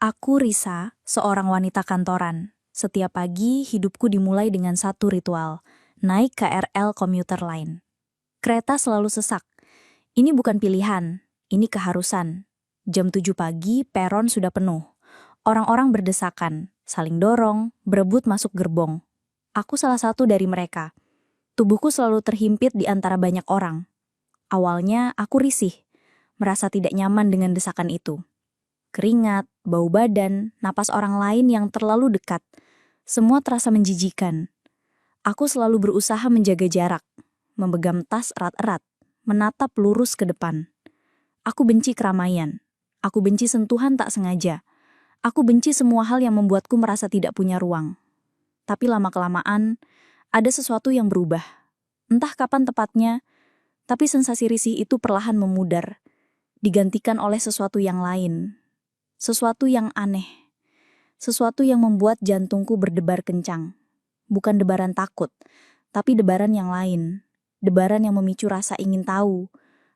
Aku Risa, seorang wanita kantoran. Setiap pagi, hidupku dimulai dengan satu ritual, naik KRL komuter lain. Kereta selalu sesak. Ini bukan pilihan, ini keharusan. Jam 7 pagi, peron sudah penuh. Orang-orang berdesakan, saling dorong, berebut masuk gerbong. Aku salah satu dari mereka. Tubuhku selalu terhimpit di antara banyak orang. Awalnya, aku risih, merasa tidak nyaman dengan desakan itu. Keringat, bau badan, napas orang lain yang terlalu dekat. Semua terasa menjijikan. Aku selalu berusaha menjaga jarak, memegang tas erat-erat, menatap lurus ke depan. Aku benci keramaian. Aku benci sentuhan tak sengaja. Aku benci semua hal yang membuatku merasa tidak punya ruang. Tapi lama-kelamaan, ada sesuatu yang berubah. Entah kapan tepatnya, tapi sensasi risih itu perlahan memudar, digantikan oleh sesuatu yang lain. Sesuatu yang aneh. Sesuatu yang membuat jantungku berdebar kencang. Bukan debaran takut, tapi debaran yang lain. Debaran yang memicu rasa ingin tahu,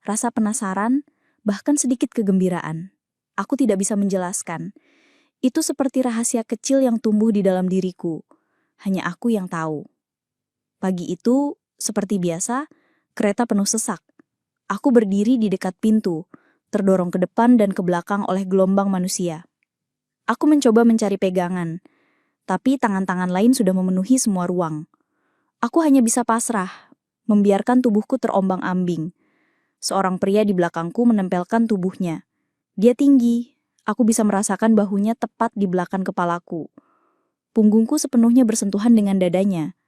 rasa penasaran, bahkan sedikit kegembiraan. Aku tidak bisa menjelaskan. Itu seperti rahasia kecil yang tumbuh di dalam diriku. Hanya aku yang tahu. Pagi itu, seperti biasa, kereta penuh sesak. Aku berdiri di dekat pintu, terdorong ke depan dan ke belakang oleh gelombang manusia. Aku mencoba mencari pegangan, tapi tangan-tangan lain sudah memenuhi semua ruang. Aku hanya bisa pasrah, membiarkan tubuhku terombang-ambing. Seorang pria di belakangku menempelkan tubuhnya. Dia tinggi, aku bisa merasakan bahunya tepat di belakang kepalaku. Punggungku sepenuhnya bersentuhan dengan dadanya.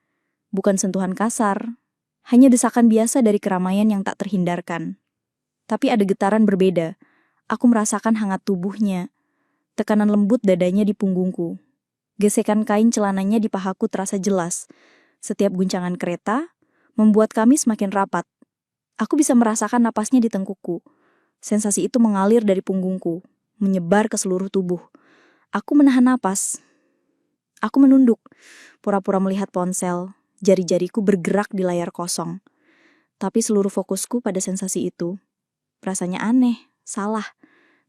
Bukan sentuhan kasar, hanya desakan biasa dari keramaian yang tak terhindarkan. Tapi ada getaran berbeda. Aku merasakan hangat tubuhnya, tekanan lembut dadanya di punggungku. Gesekan kain celananya di pahaku terasa jelas. Setiap guncangan kereta membuat kami semakin rapat. Aku bisa merasakan napasnya di tengkukku. Sensasi itu mengalir dari punggungku, menyebar ke seluruh tubuh. Aku menahan napas. Aku menunduk, pura-pura melihat ponsel. Jari-jariku bergerak di layar kosong. Tapi seluruh fokusku pada sensasi itu. Rasanya aneh, salah,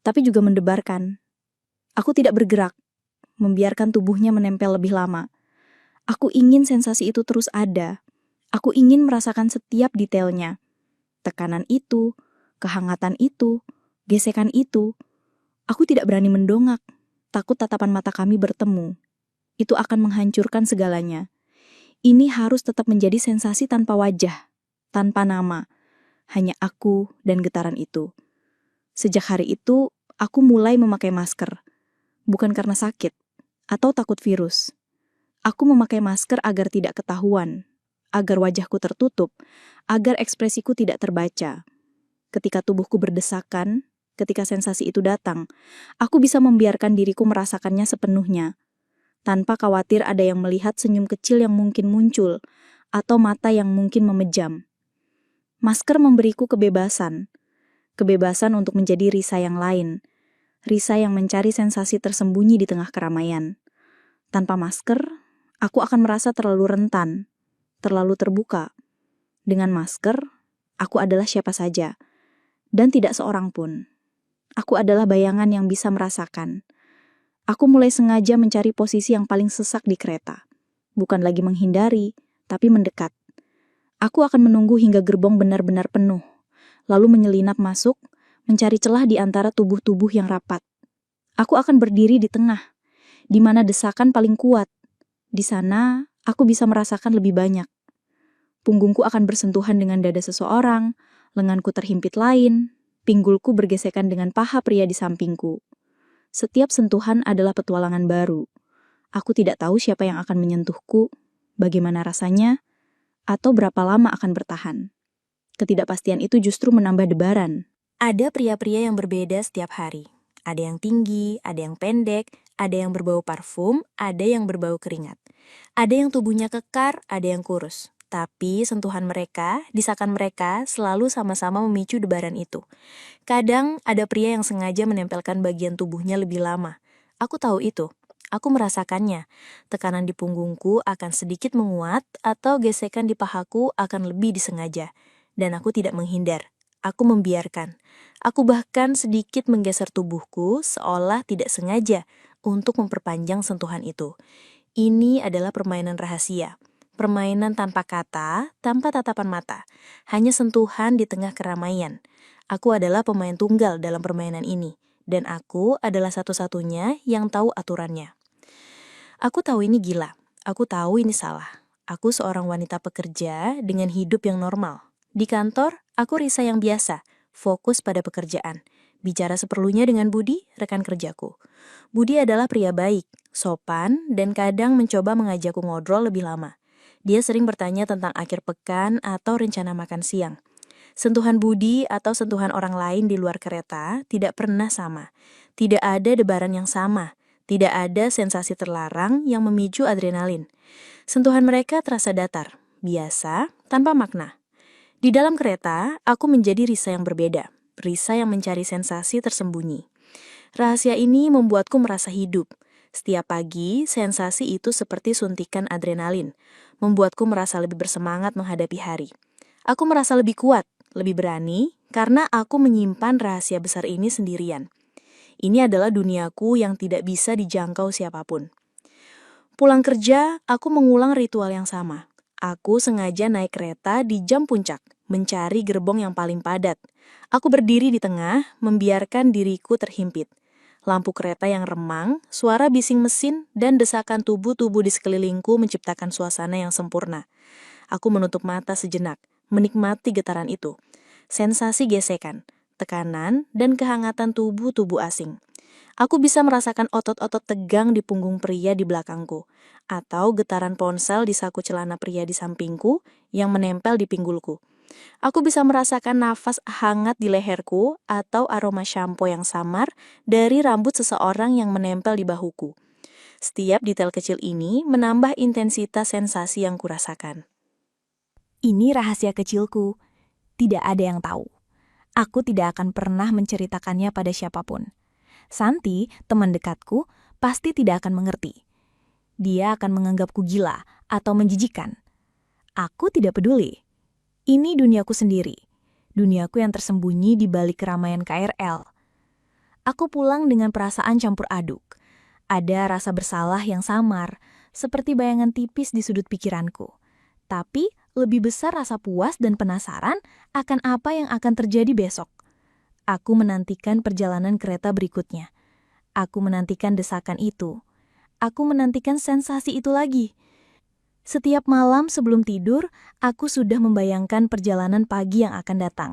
tapi juga mendebarkan. Aku tidak bergerak, membiarkan tubuhnya menempel lebih lama. Aku ingin sensasi itu terus ada. Aku ingin merasakan setiap detailnya. Tekanan itu, kehangatan itu, gesekan itu. Aku tidak berani mendongak, takut tatapan mata kami bertemu. Itu akan menghancurkan segalanya. Ini harus tetap menjadi sensasi tanpa wajah, tanpa nama. Hanya aku dan getaran itu. Sejak hari itu, aku mulai memakai masker. Bukan karena sakit, atau takut virus. Aku memakai masker agar tidak ketahuan, agar wajahku tertutup, agar ekspresiku tidak terbaca. Ketika tubuhku berdesakan, ketika sensasi itu datang, aku bisa membiarkan diriku merasakannya sepenuhnya, tanpa khawatir ada yang melihat senyum kecil yang mungkin muncul, atau mata yang mungkin memejam. Masker memberiku kebebasan. Kebebasan untuk menjadi Risa yang lain. Risa yang mencari sensasi tersembunyi di tengah keramaian. Tanpa masker, aku akan merasa terlalu rentan, terlalu terbuka. Dengan masker, aku adalah siapa saja. Dan tidak seorang pun. Aku adalah bayangan yang bisa merasakan. Aku mulai sengaja mencari posisi yang paling sesak di kereta. Bukan lagi menghindari, tapi mendekat. Aku akan menunggu hingga gerbong benar-benar penuh, lalu menyelinap masuk, mencari celah di antara tubuh-tubuh yang rapat. Aku akan berdiri di tengah, di mana desakan paling kuat. Di sana, aku bisa merasakan lebih banyak. Punggungku akan bersentuhan dengan dada seseorang, lenganku terhimpit lain, pinggulku bergesekan dengan paha pria di sampingku. Setiap sentuhan adalah petualangan baru. Aku tidak tahu siapa yang akan menyentuhku, bagaimana rasanya, atau berapa lama akan bertahan. Ketidakpastian itu justru menambah debaran. Ada pria-pria yang berbeda setiap hari. Ada yang tinggi, ada yang pendek, ada yang berbau parfum, ada yang berbau keringat. Ada yang tubuhnya kekar, ada yang kurus. Tapi sentuhan mereka, desakan mereka selalu sama-sama memicu debaran itu. Kadang ada pria yang sengaja menempelkan bagian tubuhnya lebih lama. Aku tahu itu. Aku merasakannya. Tekanan di punggungku akan sedikit menguat atau gesekan di pahaku akan lebih disengaja. Dan aku tidak menghindar. Aku membiarkan. Aku bahkan sedikit menggeser tubuhku seolah tidak sengaja untuk memperpanjang sentuhan itu. Ini adalah permainan rahasia. Permainan tanpa kata, tanpa tatapan mata. Hanya sentuhan di tengah keramaian. Aku adalah pemain tunggal dalam permainan ini. Dan aku adalah satu-satunya yang tahu aturannya. Aku tahu ini gila. Aku tahu ini salah. Aku seorang wanita pekerja dengan hidup yang normal. Di kantor, aku Risa yang biasa, fokus pada pekerjaan. Bicara seperlunya dengan Budi, rekan kerjaku. Budi adalah pria baik, sopan, dan kadang mencoba mengajakku ngobrol lebih lama. Dia sering bertanya tentang akhir pekan atau rencana makan siang. Sentuhan Budi atau sentuhan orang lain di luar kereta tidak pernah sama. Tidak ada debaran yang sama. Tidak ada sensasi terlarang yang memicu adrenalin. Sentuhan mereka terasa datar, biasa, tanpa makna. Di dalam kereta, aku menjadi Risa yang berbeda. Risa yang mencari sensasi tersembunyi. Rahasia ini membuatku merasa hidup. Setiap pagi, sensasi itu seperti suntikan adrenalin. Membuatku merasa lebih bersemangat menghadapi hari. Aku merasa lebih kuat, lebih berani, karena aku menyimpan rahasia besar ini sendirian. Ini adalah duniaku yang tidak bisa dijangkau siapapun. Pulang kerja, aku mengulang ritual yang sama. Aku sengaja naik kereta di jam puncak, mencari gerbong yang paling padat. Aku berdiri di tengah, membiarkan diriku terhimpit. Lampu kereta yang remang, suara bising mesin, dan desakan tubuh-tubuh di sekelilingku menciptakan suasana yang sempurna. Aku menutup mata sejenak, menikmati getaran itu. Sensasi gesekan, tekanan, dan kehangatan tubuh-tubuh asing. Aku bisa merasakan otot-otot tegang di punggung pria di belakangku, atau getaran ponsel di saku celana pria di sampingku yang menempel di pinggulku. Aku bisa merasakan nafas hangat di leherku atau aroma sampo yang samar dari rambut seseorang yang menempel di bahuku. Setiap detail kecil ini menambah intensitas sensasi yang kurasakan. Ini rahasia kecilku. Tidak ada yang tahu. Aku tidak akan pernah menceritakannya pada siapapun. Santi, teman dekatku, pasti tidak akan mengerti. Dia akan menganggapku gila atau menjijikan. Aku tidak peduli. Ini duniaku sendiri. Duniaku yang tersembunyi di balik keramaian KRL. Aku pulang dengan perasaan campur aduk. Ada rasa bersalah yang samar, seperti bayangan tipis di sudut pikiranku. Tapi lebih besar rasa puas dan penasaran akan apa yang akan terjadi besok. Aku menantikan perjalanan kereta berikutnya. Aku menantikan desakan itu. Aku menantikan sensasi itu lagi. Setiap malam sebelum tidur, aku sudah membayangkan perjalanan pagi yang akan datang.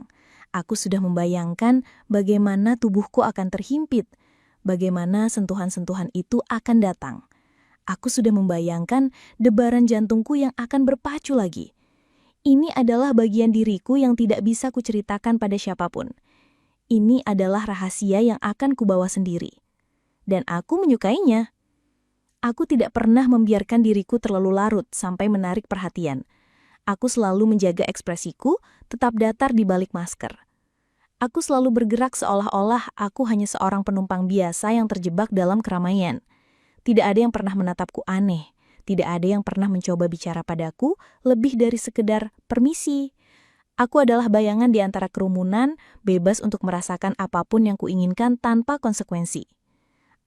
Aku sudah membayangkan bagaimana tubuhku akan terhimpit, bagaimana sentuhan-sentuhan itu akan datang. Aku sudah membayangkan debaran jantungku yang akan berpacu lagi. Ini adalah bagian diriku yang tidak bisa kuceritakan pada siapapun. Ini adalah rahasia yang akan kubawa sendiri. Dan aku menyukainya. Aku tidak pernah membiarkan diriku terlalu larut sampai menarik perhatian. Aku selalu menjaga ekspresiku tetap datar di balik masker. Aku selalu bergerak seolah-olah aku hanya seorang penumpang biasa yang terjebak dalam keramaian. Tidak ada yang pernah menatapku aneh. Tidak ada yang pernah mencoba bicara padaku lebih dari sekedar permisi. Aku adalah bayangan di antara kerumunan, bebas untuk merasakan apapun yang kuinginkan tanpa konsekuensi.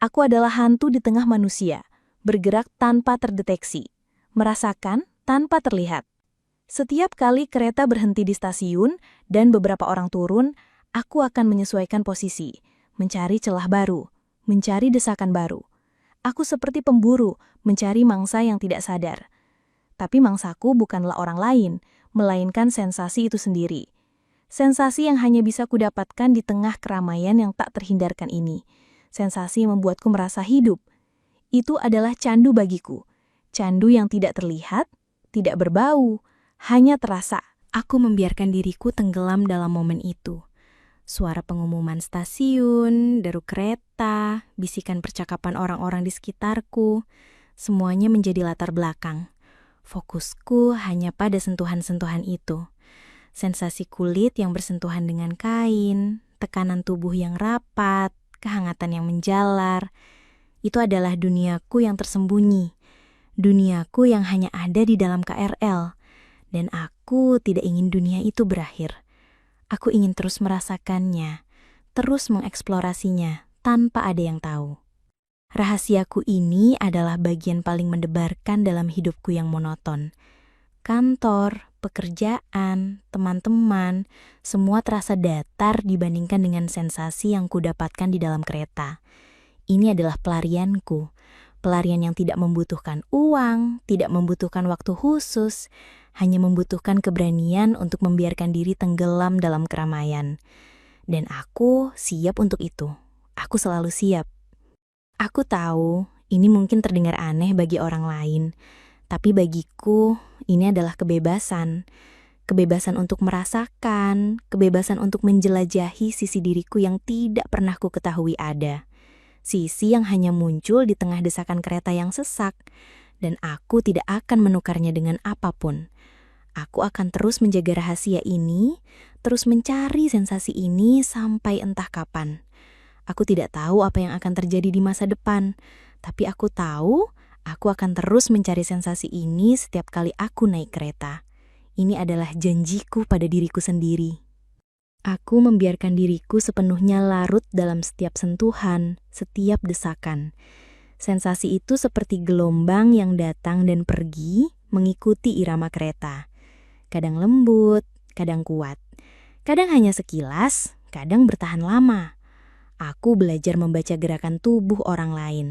Aku adalah hantu di tengah manusia, bergerak tanpa terdeteksi, merasakan tanpa terlihat. Setiap kali kereta berhenti di stasiun dan beberapa orang turun, aku akan menyesuaikan posisi, mencari celah baru, mencari desakan baru. Aku seperti pemburu, mencari mangsa yang tidak sadar. Tapi mangsaku bukanlah orang lain, melainkan sensasi itu sendiri. Sensasi yang hanya bisa kudapatkan di tengah keramaian yang tak terhindarkan ini. Sensasi yang membuatku merasa hidup. Itu adalah candu bagiku. Candu yang tidak terlihat, tidak berbau, hanya terasa. Aku membiarkan diriku tenggelam dalam momen itu. Suara pengumuman stasiun, deru kereta, bisikan percakapan orang-orang di sekitarku, semuanya menjadi latar belakang. Fokusku hanya pada sentuhan-sentuhan itu. Sensasi kulit yang bersentuhan dengan kain, tekanan tubuh yang rapat, kehangatan yang menjalar. Itu adalah duniaku yang tersembunyi. Duniaku yang hanya ada di dalam KRL. Dan aku tidak ingin dunia itu berakhir. Aku ingin terus merasakannya, terus mengeksplorasinya tanpa ada yang tahu. Rahasiaku ini adalah bagian paling mendebarkan dalam hidupku yang monoton. Kantor, pekerjaan, teman-teman, semua terasa datar dibandingkan dengan sensasi yang kudapatkan di dalam kereta. Ini adalah pelarianku. Pelarian yang tidak membutuhkan uang, tidak membutuhkan waktu khusus, hanya membutuhkan keberanian untuk membiarkan diri tenggelam dalam keramaian. Dan aku siap untuk itu. Aku selalu siap. Aku tahu ini mungkin terdengar aneh bagi orang lain, tapi bagiku ini adalah kebebasan. Kebebasan untuk merasakan, kebebasan untuk menjelajahi sisi diriku yang tidak pernah ku ketahui ada. Sisi yang hanya muncul di tengah desakan kereta yang sesak, dan aku tidak akan menukarnya dengan apapun. Aku akan terus menjaga rahasia ini, terus mencari sensasi ini sampai entah kapan. Aku tidak tahu apa yang akan terjadi di masa depan, tapi aku tahu aku akan terus mencari sensasi ini setiap kali aku naik kereta. Ini adalah janjiku pada diriku sendiri. Aku membiarkan diriku sepenuhnya larut dalam setiap sentuhan, setiap desakan. Sensasi itu seperti gelombang yang datang dan pergi mengikuti irama kereta. Kadang lembut, kadang kuat. Kadang hanya sekilas, kadang bertahan lama. Aku belajar membaca gerakan tubuh orang lain,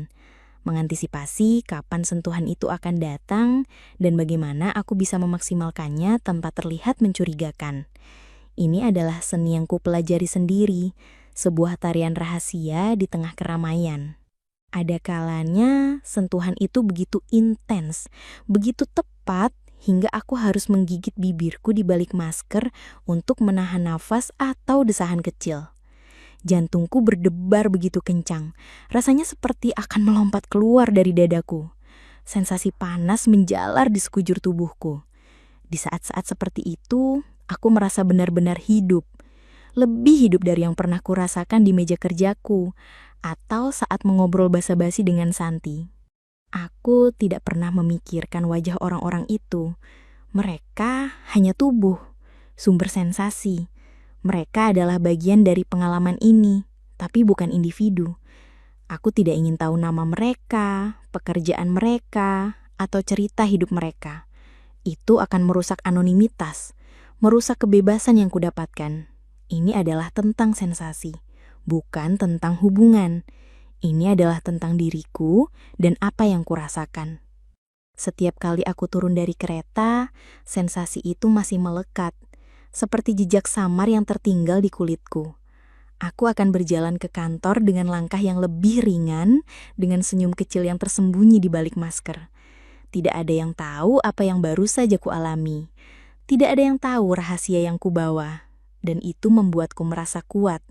mengantisipasi kapan sentuhan itu akan datang dan bagaimana aku bisa memaksimalkannya tanpa terlihat mencurigakan. Ini adalah seni yang kupelajari sendiri, sebuah tarian rahasia di tengah keramaian. Ada kalanya sentuhan itu begitu intens, begitu tepat hingga aku harus menggigit bibirku di balik masker untuk menahan nafas atau desahan kecil. Jantungku berdebar begitu kencang, rasanya seperti akan melompat keluar dari dadaku. Sensasi panas menjalar di sekujur tubuhku. Di saat-saat seperti itu, aku merasa benar-benar hidup. Lebih hidup dari yang pernah kurasakan di meja kerjaku, atau saat mengobrol basa-basi dengan Santi. Aku tidak pernah memikirkan wajah orang-orang itu. Mereka hanya tubuh, sumber sensasi. Mereka adalah bagian dari pengalaman ini, tapi bukan individu. Aku tidak ingin tahu nama mereka, pekerjaan mereka, atau cerita hidup mereka. Itu akan merusak anonimitas, merusak kebebasan yang kudapatkan. Ini adalah tentang sensasi, bukan tentang hubungan. Ini adalah tentang diriku dan apa yang kurasakan. Setiap kali aku turun dari kereta, sensasi itu masih melekat, seperti jejak samar yang tertinggal di kulitku. Aku akan berjalan ke kantor dengan langkah yang lebih ringan, dengan senyum kecil yang tersembunyi di balik masker. Tidak ada yang tahu apa yang baru saja kualami. Tidak ada yang tahu rahasia yang kubawa. Dan itu membuatku merasa kuat,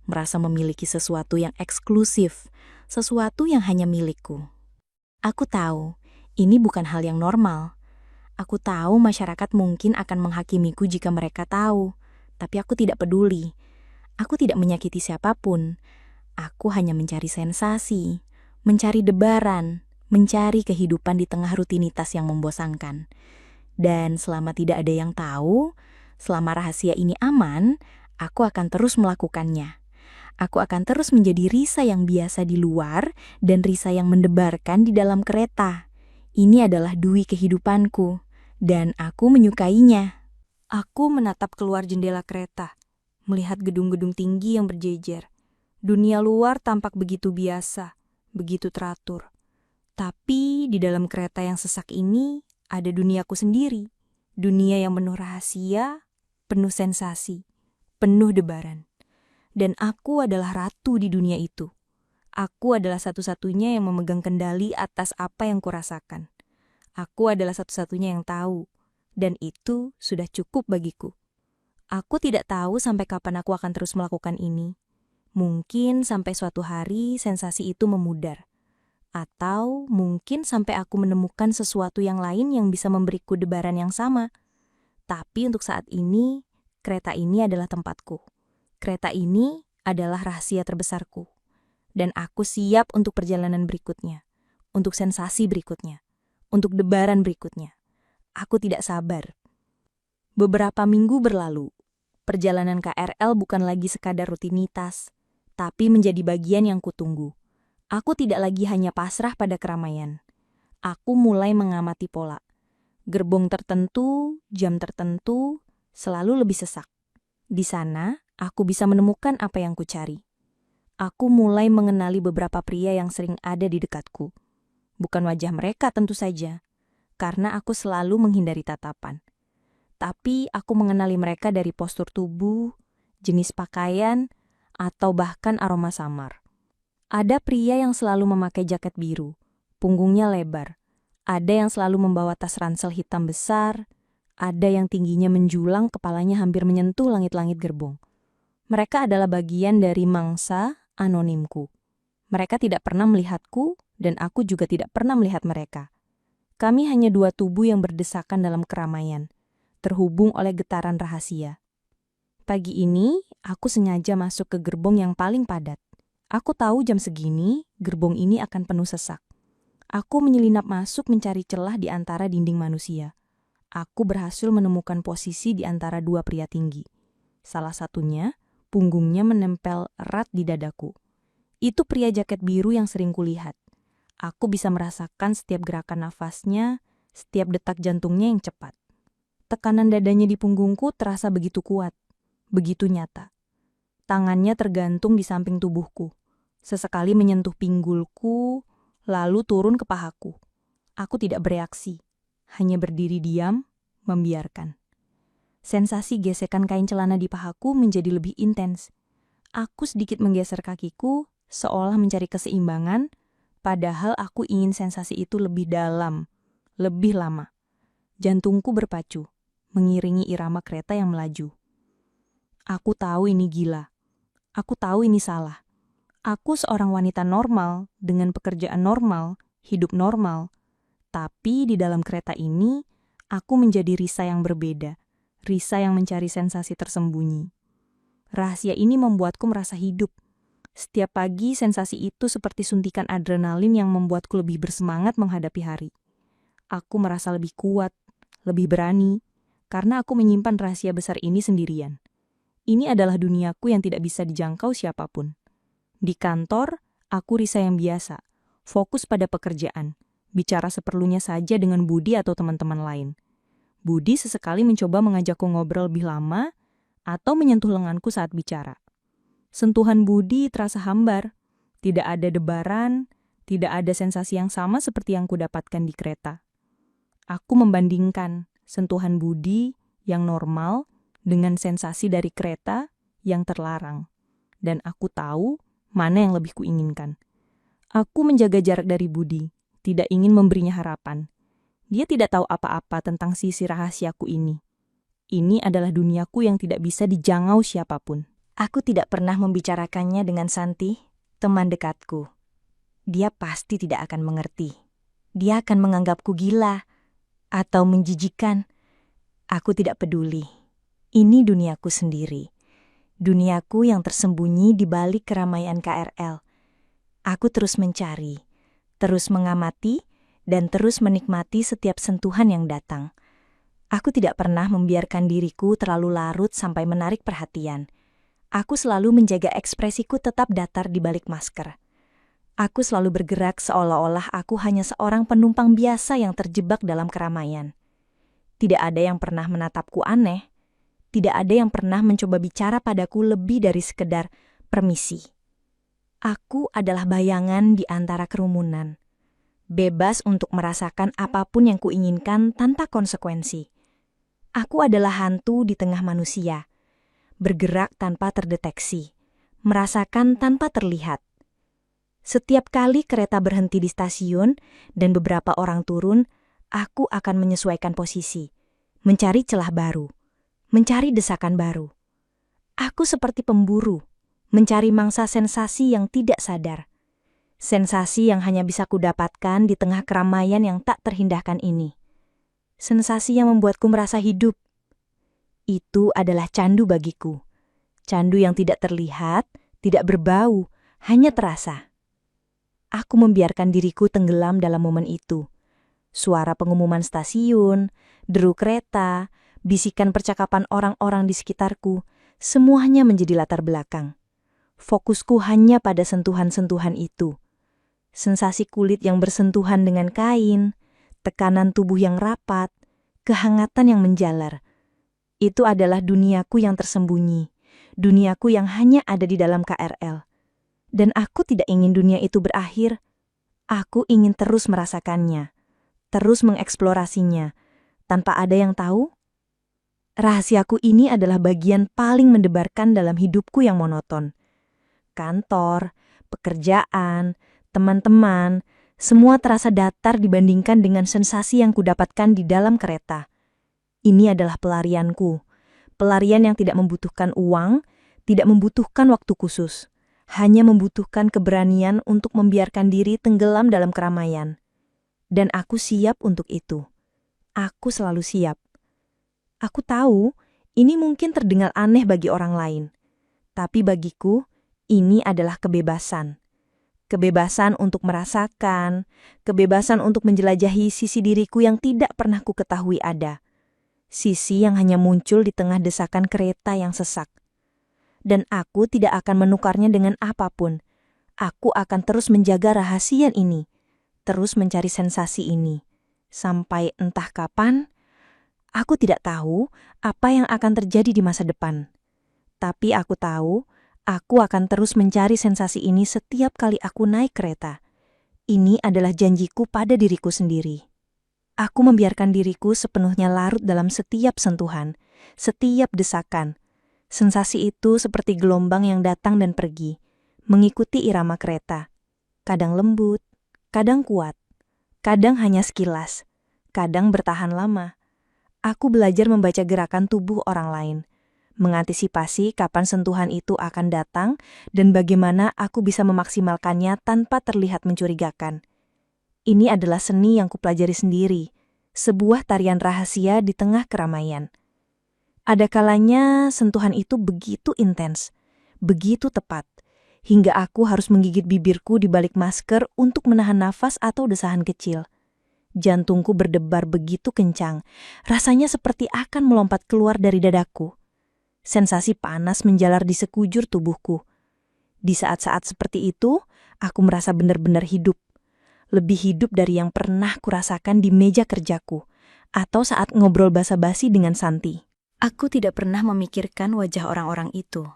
merasa memiliki sesuatu yang eksklusif, sesuatu yang hanya milikku. Aku tahu, ini bukan hal yang normal. Aku tahu masyarakat mungkin akan menghakimiku jika mereka tahu, tapi aku tidak peduli. Aku tidak menyakiti siapapun. Aku hanya mencari sensasi, mencari debaran, mencari kehidupan di tengah rutinitas yang membosankan. Dan selama tidak ada yang tahu, selama rahasia ini aman, aku akan terus melakukannya. Aku akan terus menjadi Risa yang biasa di luar dan Risa yang mendebarkan di dalam kereta. Ini adalah dui kehidupanku, dan aku menyukainya. Aku menatap keluar jendela kereta, melihat gedung-gedung tinggi yang berjejer. Dunia luar tampak begitu biasa, begitu teratur. Tapi di dalam kereta yang sesak ini, ada duniaku sendiri. Dunia yang penuh rahasia, penuh sensasi, penuh debaran. Dan aku adalah ratu di dunia itu. Aku adalah satu-satunya yang memegang kendali atas apa yang kurasakan. Aku adalah satu-satunya yang tahu, dan itu sudah cukup bagiku. Aku tidak tahu sampai kapan aku akan terus melakukan ini. Mungkin sampai suatu hari sensasi itu memudar. Atau mungkin sampai aku menemukan sesuatu yang lain yang bisa memberiku debaran yang sama. Tapi untuk saat ini, kereta ini adalah tempatku. Kereta ini adalah rahasia terbesarku. Dan aku siap untuk perjalanan berikutnya, untuk sensasi berikutnya, untuk debaran berikutnya. Aku tidak sabar. Beberapa minggu berlalu. Perjalanan KRL bukan lagi sekadar rutinitas, tapi menjadi bagian yang kutunggu. Aku tidak lagi hanya pasrah pada keramaian. Aku mulai mengamati pola. Gerbong tertentu, jam tertentu, selalu lebih sesak. Di sana, aku bisa menemukan apa yang kucari. Aku mulai mengenali beberapa pria yang sering ada di dekatku. Bukan wajah mereka tentu saja, karena aku selalu menghindari tatapan. Tapi aku mengenali mereka dari postur tubuh, jenis pakaian, atau bahkan aroma samar. Ada pria yang selalu memakai jaket biru, punggungnya lebar. Ada yang selalu membawa tas ransel hitam besar. Ada yang tingginya menjulang, kepalanya hampir menyentuh langit-langit gerbong. Mereka adalah bagian dari mangsa anonimku. Mereka tidak pernah melihatku, dan aku juga tidak pernah melihat mereka. Kami hanya dua tubuh yang berdesakan dalam keramaian, terhubung oleh getaran rahasia. Pagi ini, aku sengaja masuk ke gerbong yang paling padat. Aku tahu jam segini, gerbong ini akan penuh sesak. Aku menyelinap masuk mencari celah di antara dinding manusia. Aku berhasil menemukan posisi di antara dua pria tinggi. Salah satunya, punggungnya menempel erat di dadaku. Itu pria jaket biru yang sering kulihat. Aku bisa merasakan setiap gerakan nafasnya, setiap detak jantungnya yang cepat. Tekanan dadanya di punggungku terasa begitu kuat, begitu nyata. Tangannya tergantung di samping tubuhku. Sesekali menyentuh pinggulku, lalu turun ke pahaku. Aku tidak bereaksi, hanya berdiri diam, membiarkan. Sensasi gesekan kain celana di pahaku menjadi lebih intens. Aku sedikit menggeser kakiku, seolah mencari keseimbangan, padahal aku ingin sensasi itu lebih dalam, lebih lama. Jantungku berpacu, mengiringi irama kereta yang melaju. Aku tahu ini gila. Aku tahu ini salah. Aku seorang wanita normal, dengan pekerjaan normal, hidup normal. Tapi di dalam kereta ini, aku menjadi Risa yang berbeda. Risa yang mencari sensasi tersembunyi. Rahasia ini membuatku merasa hidup. Setiap pagi, sensasi itu seperti suntikan adrenalin yang membuatku lebih bersemangat menghadapi hari. Aku merasa lebih kuat, lebih berani, karena aku menyimpan rahasia besar ini sendirian. Ini adalah duniaku yang tidak bisa dijangkau siapapun. Di kantor, aku Risa yang biasa, fokus pada pekerjaan, bicara seperlunya saja dengan Budi atau teman-teman lain. Budi sesekali mencoba mengajakku ngobrol lebih lama atau menyentuh lenganku saat bicara. Sentuhan Budi terasa hambar, tidak ada debaran, tidak ada sensasi yang sama seperti yang kudapatkan di kereta. Aku membandingkan sentuhan Budi yang normal dengan sensasi dari kereta yang terlarang. Dan aku tahu mana yang lebih kuinginkan. Aku menjaga jarak dari Budi, tidak ingin memberinya harapan. Dia tidak tahu apa-apa tentang sisi rahasiaku ini. Ini adalah duniaku yang tidak bisa dijangkau siapapun. Aku tidak pernah membicarakannya dengan Santi, teman dekatku. Dia pasti tidak akan mengerti. Dia akan menganggapku gila atau menjijikan. Aku tidak peduli. Ini duniaku sendiri. Duniaku yang tersembunyi di balik keramaian KRL. Aku terus mencari, terus mengamati, dan terus menikmati setiap sentuhan yang datang. Aku tidak pernah membiarkan diriku terlalu larut sampai menarik perhatian. Aku selalu menjaga ekspresiku tetap datar di balik masker. Aku selalu bergerak seolah-olah aku hanya seorang penumpang biasa yang terjebak dalam keramaian. Tidak ada yang pernah menatapku aneh. Tidak ada yang pernah mencoba bicara padaku lebih dari sekedar permisi. Aku adalah bayangan di antara kerumunan. Bebas untuk merasakan apapun yang kuinginkan tanpa konsekuensi. Aku adalah hantu di tengah manusia. Bergerak tanpa terdeteksi. Merasakan tanpa terlihat. Setiap kali kereta berhenti di stasiun dan beberapa orang turun, aku akan menyesuaikan posisi, mencari celah baru, mencari desakan baru. Aku seperti pemburu, mencari mangsa sensasi yang tidak sadar. Sensasi yang hanya bisa kudapatkan di tengah keramaian yang tak terhindahkan ini. Sensasi yang membuatku merasa hidup. Itu adalah candu bagiku. Candu yang tidak terlihat, tidak berbau, hanya terasa. Aku membiarkan diriku tenggelam dalam momen itu. Suara pengumuman stasiun, deru kereta, bisikan percakapan orang-orang di sekitarku, Semuanya menjadi latar belakang. Fokusku hanya pada sentuhan-sentuhan itu. Sensasi kulit yang bersentuhan dengan kain, tekanan tubuh yang rapat, kehangatan yang menjalar. Itu adalah duniaku yang tersembunyi, duniaku yang hanya ada di dalam KRL. Dan aku tidak ingin dunia itu berakhir. Aku ingin terus merasakannya, terus mengeksplorasinya, tanpa ada yang tahu. Rahasiaku ini adalah bagian paling mendebarkan dalam hidupku yang monoton. Kantor, pekerjaan, teman-teman, semua terasa datar dibandingkan dengan sensasi yang kudapatkan di dalam kereta. Ini adalah pelarianku, pelarian yang tidak membutuhkan uang, tidak membutuhkan waktu khusus, hanya membutuhkan keberanian untuk membiarkan diri tenggelam dalam keramaian. Dan aku siap untuk itu. Aku selalu siap. Aku tahu, ini mungkin terdengar aneh bagi orang lain. Tapi bagiku, ini adalah kebebasan. Kebebasan untuk merasakan, kebebasan untuk menjelajahi sisi diriku yang tidak pernah ku ketahui ada. Sisi yang hanya muncul di tengah desakan kereta yang sesak. Dan aku tidak akan menukarnya dengan apapun. Aku akan terus menjaga rahasia ini, terus mencari sensasi ini. Sampai entah kapan, aku tidak tahu apa yang akan terjadi di masa depan. Tapi aku tahu, aku akan terus mencari sensasi ini setiap kali aku naik kereta. Ini adalah janjiku pada diriku sendiri. Aku membiarkan diriku sepenuhnya larut dalam setiap sentuhan, setiap desakan. Sensasi itu seperti gelombang yang datang dan pergi, mengikuti irama kereta. Kadang lembut, kadang kuat, kadang hanya sekilas, kadang bertahan lama. Aku belajar membaca gerakan tubuh orang lain, mengantisipasi kapan sentuhan itu akan datang dan bagaimana aku bisa memaksimalkannya tanpa terlihat mencurigakan. Ini adalah seni yang kupelajari sendiri, sebuah tarian rahasia di tengah keramaian. Ada kalanya sentuhan itu begitu intens, begitu tepat, hingga aku harus menggigit bibirku di balik masker untuk menahan nafas atau desahan kecil. Jantungku berdebar begitu kencang, rasanya seperti akan melompat keluar dari dadaku. Sensasi panas menjalar di sekujur tubuhku. Di saat-saat seperti itu, aku merasa benar-benar hidup. Lebih hidup dari yang pernah kurasakan di meja kerjaku, atau saat ngobrol basa-basi dengan Santi. Aku tidak pernah memikirkan wajah orang-orang itu.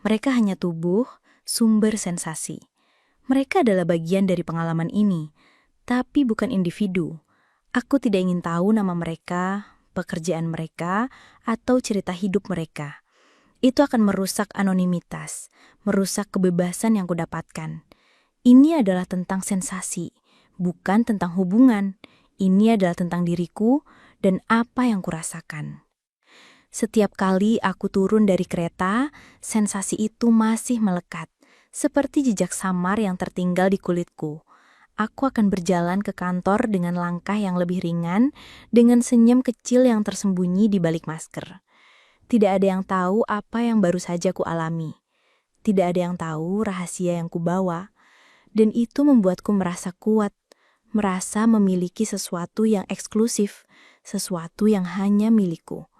Mereka hanya tubuh, sumber sensasi. Mereka adalah bagian dari pengalaman ini, tapi bukan individu. Aku tidak ingin tahu nama mereka, pekerjaan mereka, atau cerita hidup mereka. Itu akan merusak anonimitas, merusak kebebasan yang kudapatkan. Ini adalah tentang sensasi, bukan tentang hubungan. Ini adalah tentang diriku dan apa yang kurasakan. Setiap kali aku turun dari kereta, sensasi itu masih melekat, seperti jejak samar yang tertinggal di kulitku. Aku akan berjalan ke kantor dengan langkah yang lebih ringan, dengan senyum kecil yang tersembunyi di balik masker. Tidak ada yang tahu apa yang baru saja ku alami. Tidak ada yang tahu rahasia yang kubawa. Dan itu membuatku merasa kuat, merasa memiliki sesuatu yang eksklusif, sesuatu yang hanya milikku.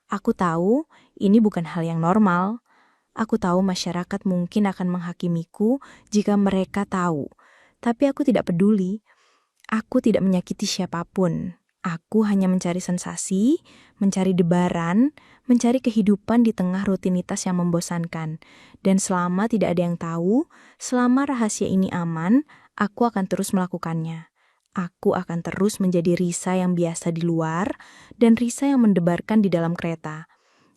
Aku tahu ini bukan hal yang normal. Aku tahu masyarakat mungkin akan menghakimiku jika mereka tahu. Tapi aku tidak peduli. Aku tidak menyakiti siapapun. Aku hanya mencari sensasi, mencari debaran, mencari kehidupan di tengah rutinitas yang membosankan. Dan selama tidak ada yang tahu, selama rahasia ini aman, aku akan terus melakukannya. Aku akan terus menjadi Risa yang biasa di luar dan Risa yang mendebarkan di dalam kereta.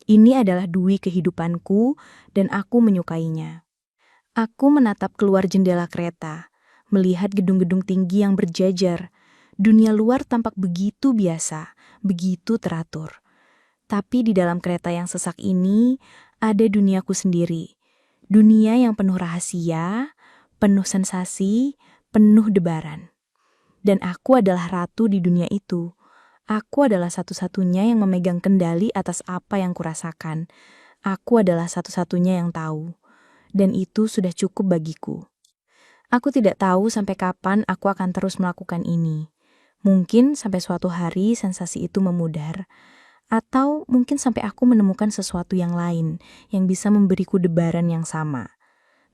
Ini adalah dui kehidupanku dan aku menyukainya. Aku menatap keluar jendela kereta, melihat gedung-gedung tinggi yang berjajar. Dunia luar tampak begitu biasa, begitu teratur. Tapi di dalam kereta yang sesak ini, ada duniaku sendiri. Dunia yang penuh rahasia, penuh sensasi, penuh debaran. Dan aku adalah ratu di dunia itu. Aku adalah satu-satunya yang memegang kendali atas apa yang kurasakan. Aku adalah satu-satunya yang tahu. Dan itu sudah cukup bagiku. Aku tidak tahu sampai kapan aku akan terus melakukan ini. Mungkin sampai suatu hari sensasi itu memudar. Atau mungkin sampai aku menemukan sesuatu yang lain yang bisa memberiku debaran yang sama.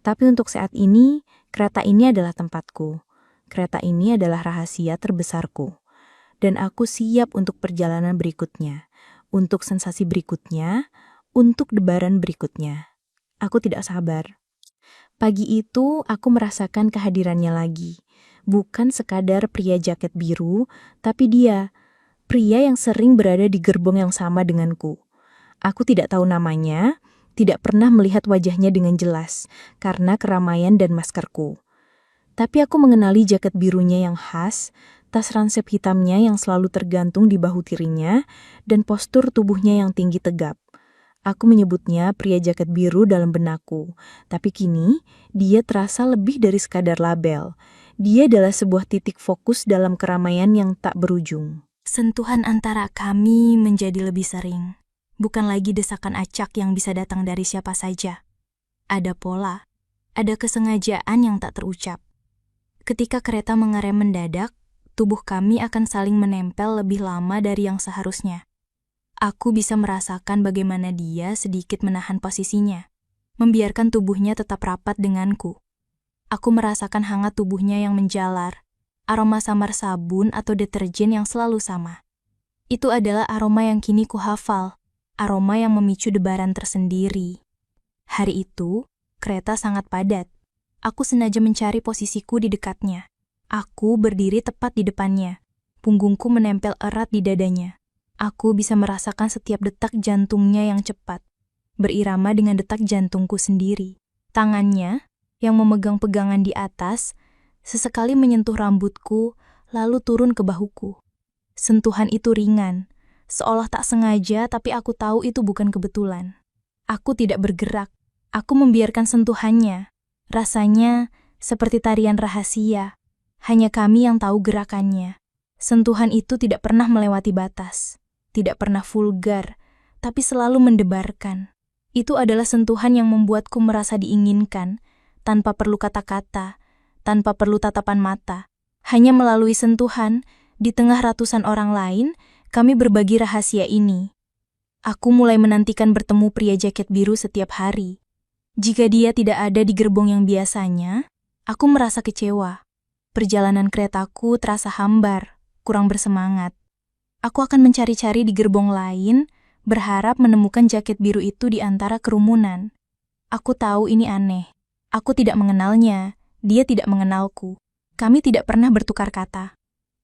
Tapi untuk saat ini, kereta ini adalah tempatku. Kereta ini adalah rahasia terbesarku. Dan aku siap untuk perjalanan berikutnya, untuk sensasi berikutnya, untuk debaran berikutnya. Aku tidak sabar. Pagi itu aku merasakan kehadirannya lagi. Bukan sekadar pria jaket biru, tapi dia, pria yang sering berada di gerbong yang sama denganku. Aku tidak tahu namanya, tidak pernah melihat wajahnya dengan jelas, karena keramaian dan maskerku. Tapi aku mengenali jaket birunya yang khas, tas ransep hitamnya yang selalu tergantung di bahu tirinya, dan postur tubuhnya yang tinggi tegap. Aku menyebutnya pria jaket biru dalam benakku, tapi kini dia terasa lebih dari sekadar label. Dia adalah sebuah titik fokus dalam keramaian yang tak berujung. Sentuhan antara kami menjadi lebih sering. Bukan lagi desakan acak yang bisa datang dari siapa saja. Ada pola, ada kesengajaan yang tak terucap. Ketika kereta mengerem mendadak, tubuh kami akan saling menempel lebih lama dari yang seharusnya. Aku bisa merasakan bagaimana dia sedikit menahan posisinya, membiarkan tubuhnya tetap rapat denganku. Aku merasakan hangat tubuhnya yang menjalar, aroma samar sabun atau deterjen yang selalu sama. Itu adalah aroma yang kini kuhafal, aroma yang memicu debaran tersendiri. Hari itu, kereta sangat padat. Aku sengaja mencari posisiku di dekatnya. Aku berdiri tepat di depannya. Punggungku menempel erat di dadanya. Aku bisa merasakan setiap detak jantungnya yang cepat, berirama dengan detak jantungku sendiri. Tangannya, yang memegang pegangan di atas, sesekali menyentuh rambutku, lalu turun ke bahuku. Sentuhan itu ringan, seolah tak sengaja, tapi aku tahu itu bukan kebetulan. Aku tidak bergerak, aku membiarkan sentuhannya. Rasanya seperti tarian rahasia, hanya kami yang tahu gerakannya. Sentuhan itu tidak pernah melewati batas, tidak pernah vulgar, tapi selalu mendebarkan. Itu adalah sentuhan yang membuatku merasa diinginkan, tanpa perlu kata-kata, tanpa perlu tatapan mata. Hanya melalui sentuhan, di tengah ratusan orang lain, kami berbagi rahasia ini. Aku mulai menantikan bertemu pria jaket biru setiap hari. Jika dia tidak ada di gerbong yang biasanya, aku merasa kecewa. Perjalanan keretaku terasa hambar, kurang bersemangat. Aku akan mencari-cari di gerbong lain, berharap menemukan jaket biru itu di antara kerumunan. Aku tahu ini aneh. Aku tidak mengenalnya, dia tidak mengenalku. Kami tidak pernah bertukar kata.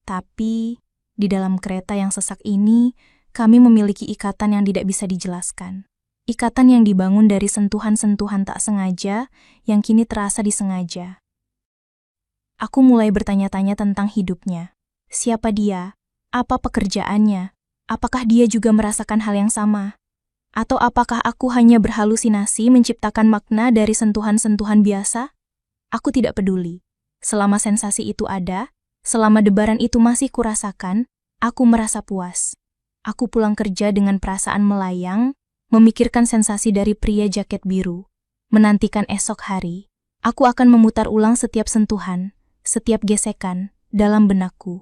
Tapi, di dalam kereta yang sesak ini, kami memiliki ikatan yang tidak bisa dijelaskan. Ikatan yang dibangun dari sentuhan-sentuhan tak sengaja, yang kini terasa disengaja. Aku mulai bertanya-tanya tentang hidupnya. Siapa dia? Apa pekerjaannya? Apakah dia juga merasakan hal yang sama? Atau apakah aku hanya berhalusinasi menciptakan makna dari sentuhan-sentuhan biasa? Aku tidak peduli. Selama sensasi itu ada, selama debaran itu masih kurasakan, aku merasa puas. Aku pulang kerja dengan perasaan melayang, memikirkan sensasi dari pria jaket biru. Menantikan esok hari, aku akan memutar ulang setiap sentuhan, setiap gesekan dalam benakku.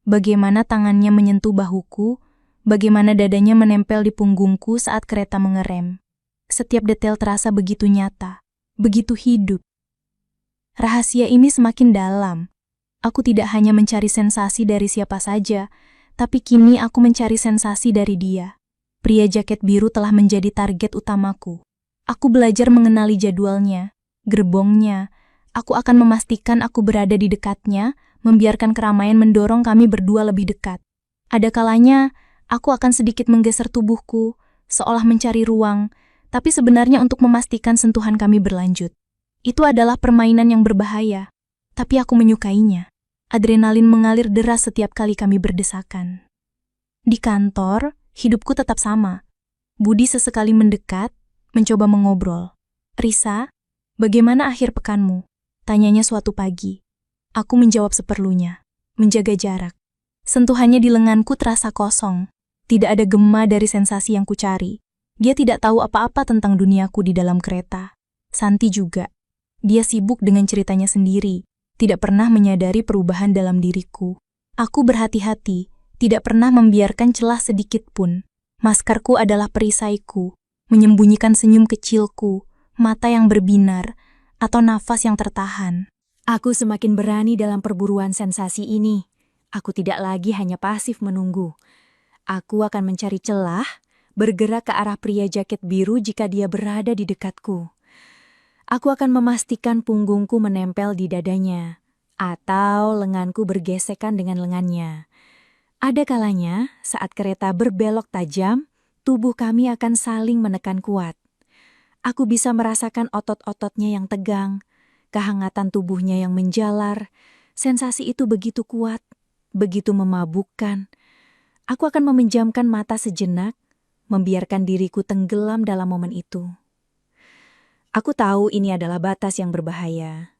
Bagaimana tangannya menyentuh bahuku, bagaimana dadanya menempel di punggungku saat kereta mengerem. Setiap detail terasa begitu nyata, begitu hidup. Rahasia ini semakin dalam. Aku tidak hanya mencari sensasi dari siapa saja, tapi kini aku mencari sensasi dari dia. Pria jaket biru telah menjadi target utamaku. Aku belajar mengenali jadwalnya, gerbongnya. Aku akan memastikan aku berada di dekatnya, membiarkan keramaian mendorong kami berdua lebih dekat. Ada kalanya, aku akan sedikit menggeser tubuhku, seolah mencari ruang, tapi sebenarnya untuk memastikan sentuhan kami berlanjut. Itu adalah permainan yang berbahaya, tapi aku menyukainya. Adrenalin mengalir deras setiap kali kami berdesakan. Di kantor, hidupku tetap sama. Budi sesekali mendekat, mencoba mengobrol. "Risa, bagaimana akhir pekanmu?" Tanyanya suatu pagi. Aku menjawab seperlunya, menjaga jarak. Sentuhannya di lenganku terasa kosong. Tidak ada gema dari sensasi yang kucari. Dia tidak tahu apa-apa tentang duniaku di dalam kereta. Santi juga. Dia sibuk dengan ceritanya sendiri, tidak pernah menyadari perubahan dalam diriku. Aku berhati-hati, tidak pernah membiarkan celah sedikit pun. Maskerku adalah perisaiku, menyembunyikan senyum kecilku, mata yang berbinar, atau nafas yang tertahan. Aku semakin berani dalam perburuan sensasi ini. Aku tidak lagi hanya pasif menunggu. Aku akan mencari celah, bergerak ke arah pria jaket biru jika dia berada di dekatku. Aku akan memastikan punggungku menempel di dadanya, atau lenganku bergesekan dengan lengannya. Ada kalanya, saat kereta berbelok tajam, tubuh kami akan saling menekan kuat. Aku bisa merasakan otot-ototnya yang tegang, kehangatan tubuhnya yang menjalar. Sensasi itu begitu kuat, begitu memabukkan. Aku akan memejamkan mata sejenak, membiarkan diriku tenggelam dalam momen itu. Aku tahu ini adalah batas yang berbahaya.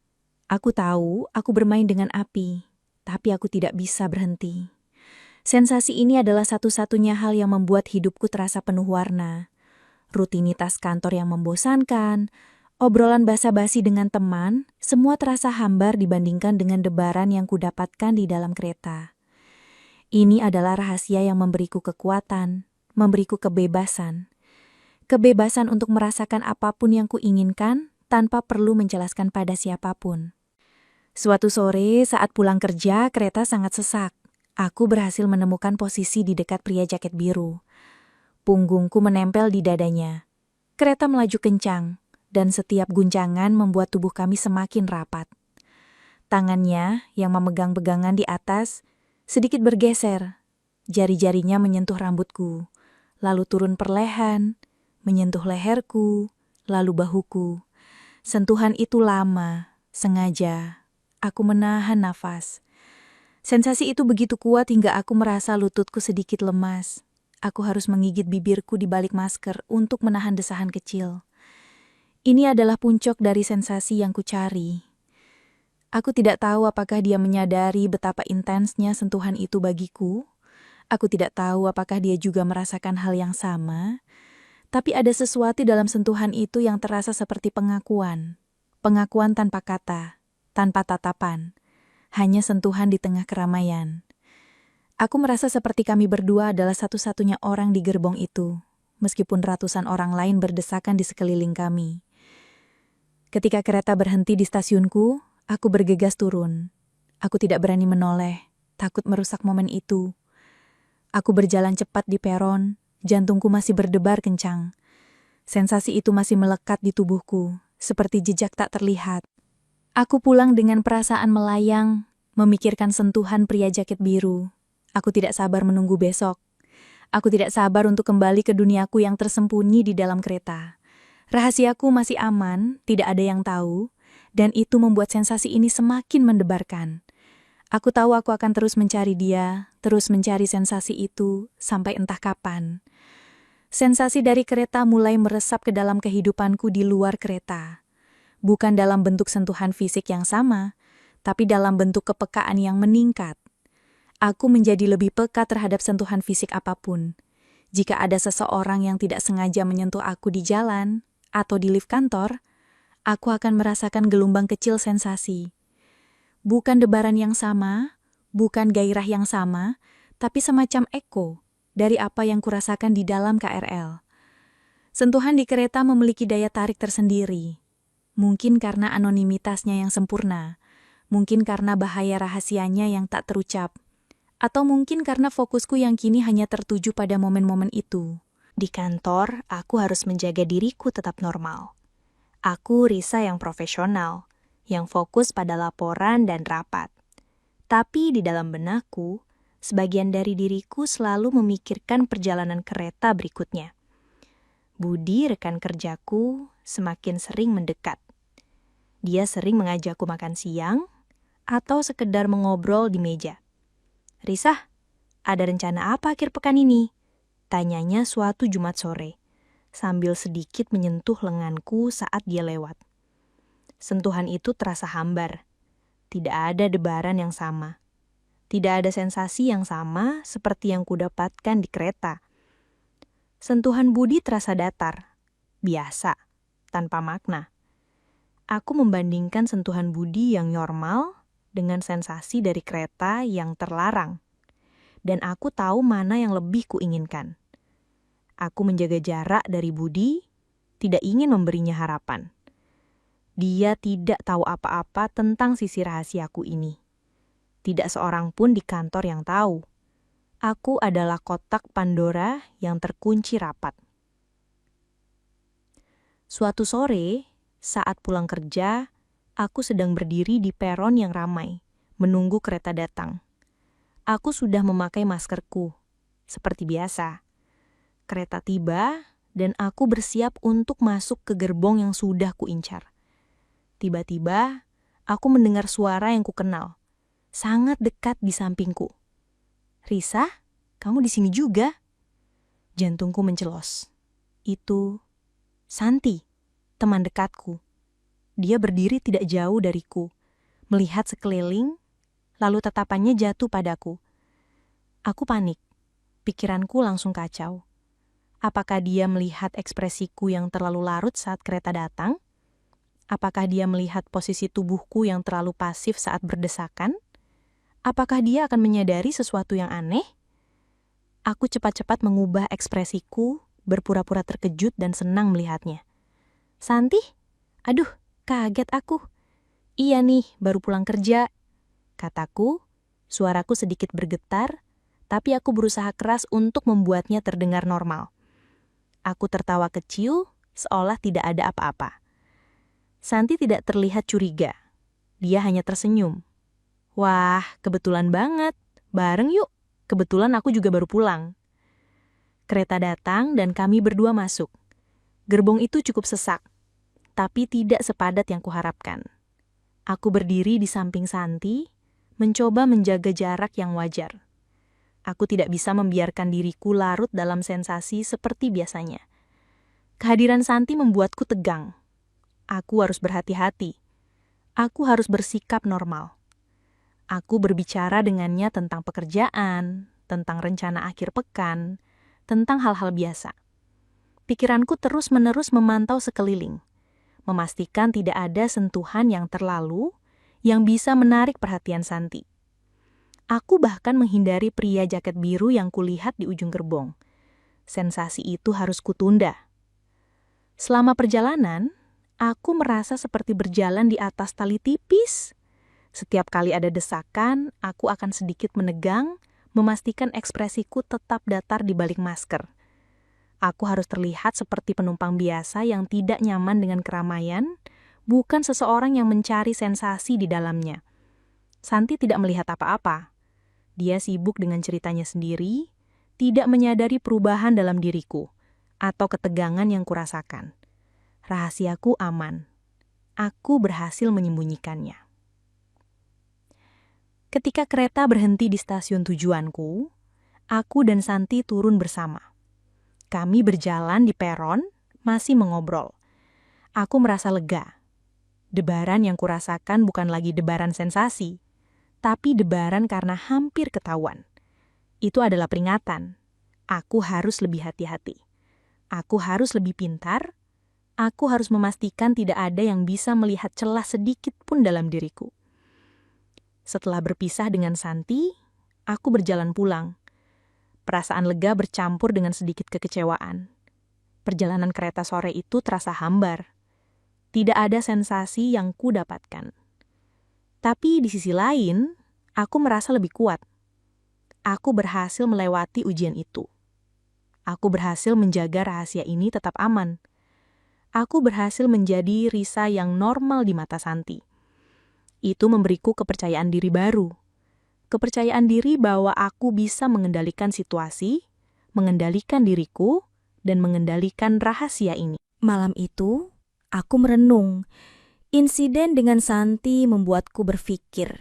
Aku tahu aku bermain dengan api, tapi aku tidak bisa berhenti. Sensasi ini adalah satu-satunya hal yang membuat hidupku terasa penuh warna. Rutinitas kantor yang membosankan, obrolan basa-basi dengan teman, semua terasa hambar dibandingkan dengan debaran yang kudapatkan di dalam kereta. Ini adalah rahasia yang memberiku kekuatan, memberiku kebebasan. Kebebasan untuk merasakan apapun yang kuinginkan tanpa perlu menjelaskan pada siapapun. Suatu sore saat pulang kerja, kereta sangat sesak. Aku berhasil menemukan posisi di dekat pria jaket biru. Punggungku menempel di dadanya. Kereta melaju kencang, dan setiap guncangan membuat tubuh kami semakin rapat. Tangannya yang memegang pegangan di atas sedikit bergeser. Jari-jarinya menyentuh rambutku, lalu turun perlahan, menyentuh leherku, lalu bahuku. Sentuhan itu lama, sengaja. Aku menahan nafas. Sensasi itu begitu kuat hingga aku merasa lututku sedikit lemas. Aku harus menggigit bibirku di balik masker untuk menahan desahan kecil. Ini adalah puncak dari sensasi yang kucari. Aku tidak tahu apakah dia menyadari betapa intensnya sentuhan itu bagiku. Aku tidak tahu apakah dia juga merasakan hal yang sama. Tapi ada sesuatu dalam sentuhan itu yang terasa seperti pengakuan. Pengakuan tanpa kata, tanpa tatapan. Hanya sentuhan di tengah keramaian. Aku merasa seperti kami berdua adalah satu-satunya orang di gerbong itu, meskipun ratusan orang lain berdesakan di sekeliling kami. Ketika kereta berhenti di stasiunku, aku bergegas turun. Aku tidak berani menoleh, takut merusak momen itu. Aku berjalan cepat di peron, jantungku masih berdebar kencang. Sensasi itu masih melekat di tubuhku, seperti jejak tak terlihat. Aku pulang dengan perasaan melayang, memikirkan sentuhan pria jaket biru. Aku tidak sabar menunggu besok. Aku tidak sabar untuk kembali ke duniaku yang tersembunyi di dalam kereta. Rahasiaku masih aman, tidak ada yang tahu, dan itu membuat sensasi ini semakin mendebarkan. Aku tahu aku akan terus mencari dia, terus mencari sensasi itu, sampai entah kapan. Sensasi dari kereta mulai meresap ke dalam kehidupanku di luar kereta. Bukan dalam bentuk sentuhan fisik yang sama, tapi dalam bentuk kepekaan yang meningkat. Aku menjadi lebih peka terhadap sentuhan fisik apapun. Jika ada seseorang yang tidak sengaja menyentuh aku di jalan atau di lift kantor, aku akan merasakan gelombang kecil sensasi. Bukan debaran yang sama, bukan gairah yang sama, tapi semacam eko dari apa yang kurasakan di dalam KRL. Sentuhan di kereta memiliki daya tarik tersendiri. Mungkin karena anonimitasnya yang sempurna, mungkin karena bahaya rahasianya yang tak terucap, atau mungkin karena fokusku yang kini hanya tertuju pada momen-momen itu. Di kantor, aku harus menjaga diriku tetap normal. Aku Risa yang profesional, yang fokus pada laporan dan rapat. Tapi di dalam benakku, sebagian dari diriku selalu memikirkan perjalanan kereta berikutnya. Budi, rekan kerjaku, semakin sering mendekat. Dia sering mengajakku makan siang, atau sekedar mengobrol di meja. "Risa, ada rencana apa akhir pekan ini?" Tanyanya suatu Jumat sore, sambil sedikit menyentuh lenganku saat dia lewat. Sentuhan itu terasa hambar. Tidak ada debaran yang sama. Tidak ada sensasi yang sama seperti yang kudapatkan di kereta. Sentuhan Budi terasa datar, biasa, tanpa makna. Aku membandingkan sentuhan Budi yang normal dengan sensasi dari kereta yang terlarang. Dan aku tahu mana yang lebih kuinginkan. Aku menjaga jarak dari Budi, tidak ingin memberinya harapan. Dia tidak tahu apa-apa tentang sisi rahasiaku ini. Tidak seorang pun di kantor yang tahu. Aku adalah kotak Pandora yang terkunci rapat. Suatu sore, saat pulang kerja, aku sedang berdiri di peron yang ramai, menunggu kereta datang. Aku sudah memakai maskerku, seperti biasa. Kereta tiba, dan aku bersiap untuk masuk ke gerbong yang sudah kuincar. Tiba-tiba, aku mendengar suara yang kukenal, sangat dekat di sampingku. "Risa, kamu di sini juga?" Jantungku mencelos. Itu Santi, teman dekatku. Dia berdiri tidak jauh dariku, melihat sekeliling, lalu tatapannya jatuh padaku. Aku panik, pikiranku langsung kacau. Apakah dia melihat ekspresiku yang terlalu larut saat kereta datang? Apakah dia melihat posisi tubuhku yang terlalu pasif saat berdesakan? Apakah dia akan menyadari sesuatu yang aneh? Aku cepat-cepat mengubah ekspresiku, berpura-pura terkejut dan senang melihatnya. "Santi? Aduh, kaget aku." "Iya nih, baru pulang kerja," kataku. Suaraku sedikit bergetar, tapi aku berusaha keras untuk membuatnya terdengar normal. Aku tertawa kecil, seolah tidak ada apa-apa. Santi tidak terlihat curiga. Dia hanya tersenyum. "Wah, kebetulan banget. Bareng yuk. Kebetulan aku juga baru pulang." Kereta datang dan kami berdua masuk. Gerbong itu cukup sesak, tapi tidak sepadat yang kuharapkan. Aku berdiri di samping Santi, mencoba menjaga jarak yang wajar. Aku tidak bisa membiarkan diriku larut dalam sensasi seperti biasanya. Kehadiran Santi membuatku tegang. Aku harus berhati-hati. Aku harus bersikap normal. Aku berbicara dengannya tentang pekerjaan, tentang rencana akhir pekan, tentang hal-hal biasa. Pikiranku terus-menerus memantau sekeliling, memastikan tidak ada sentuhan yang terlalu yang bisa menarik perhatian Santi. Aku bahkan menghindari pria jaket biru yang kulihat di ujung gerbong. Sensasi itu harus kutunda. Selama perjalanan, aku merasa seperti berjalan di atas tali tipis. Setiap kali ada desakan, aku akan sedikit menegang, memastikan ekspresiku tetap datar di balik masker. Aku harus terlihat seperti penumpang biasa yang tidak nyaman dengan keramaian, bukan seseorang yang mencari sensasi di dalamnya. Santi tidak melihat apa-apa. Dia sibuk dengan ceritanya sendiri, tidak menyadari perubahan dalam diriku, atau ketegangan yang kurasakan. Rahasiaku aman. Aku berhasil menyembunyikannya. Ketika kereta berhenti di stasiun tujuanku, aku dan Santi turun bersama. Kami berjalan di peron, masih mengobrol. Aku merasa lega. Debaran yang kurasakan bukan lagi debaran sensasi, tapi debaran karena hampir ketahuan. Itu adalah peringatan. Aku harus lebih hati-hati. Aku harus lebih pintar. Aku harus memastikan tidak ada yang bisa melihat celah sedikit pun dalam diriku. Setelah berpisah dengan Santi, aku berjalan pulang. Perasaan lega bercampur dengan sedikit kekecewaan. Perjalanan kereta sore itu terasa hambar. Tidak ada sensasi yang ku dapatkan. Tapi di sisi lain, aku merasa lebih kuat. Aku berhasil melewati ujian itu. Aku berhasil menjaga rahasia ini tetap aman. Aku berhasil menjadi Risa yang normal di mata Santi. Itu memberiku kepercayaan diri baru. Kepercayaan diri bahwa aku bisa mengendalikan situasi, mengendalikan diriku, dan mengendalikan rahasia ini. Malam itu, aku merenung. Insiden dengan Santi membuatku berpikir.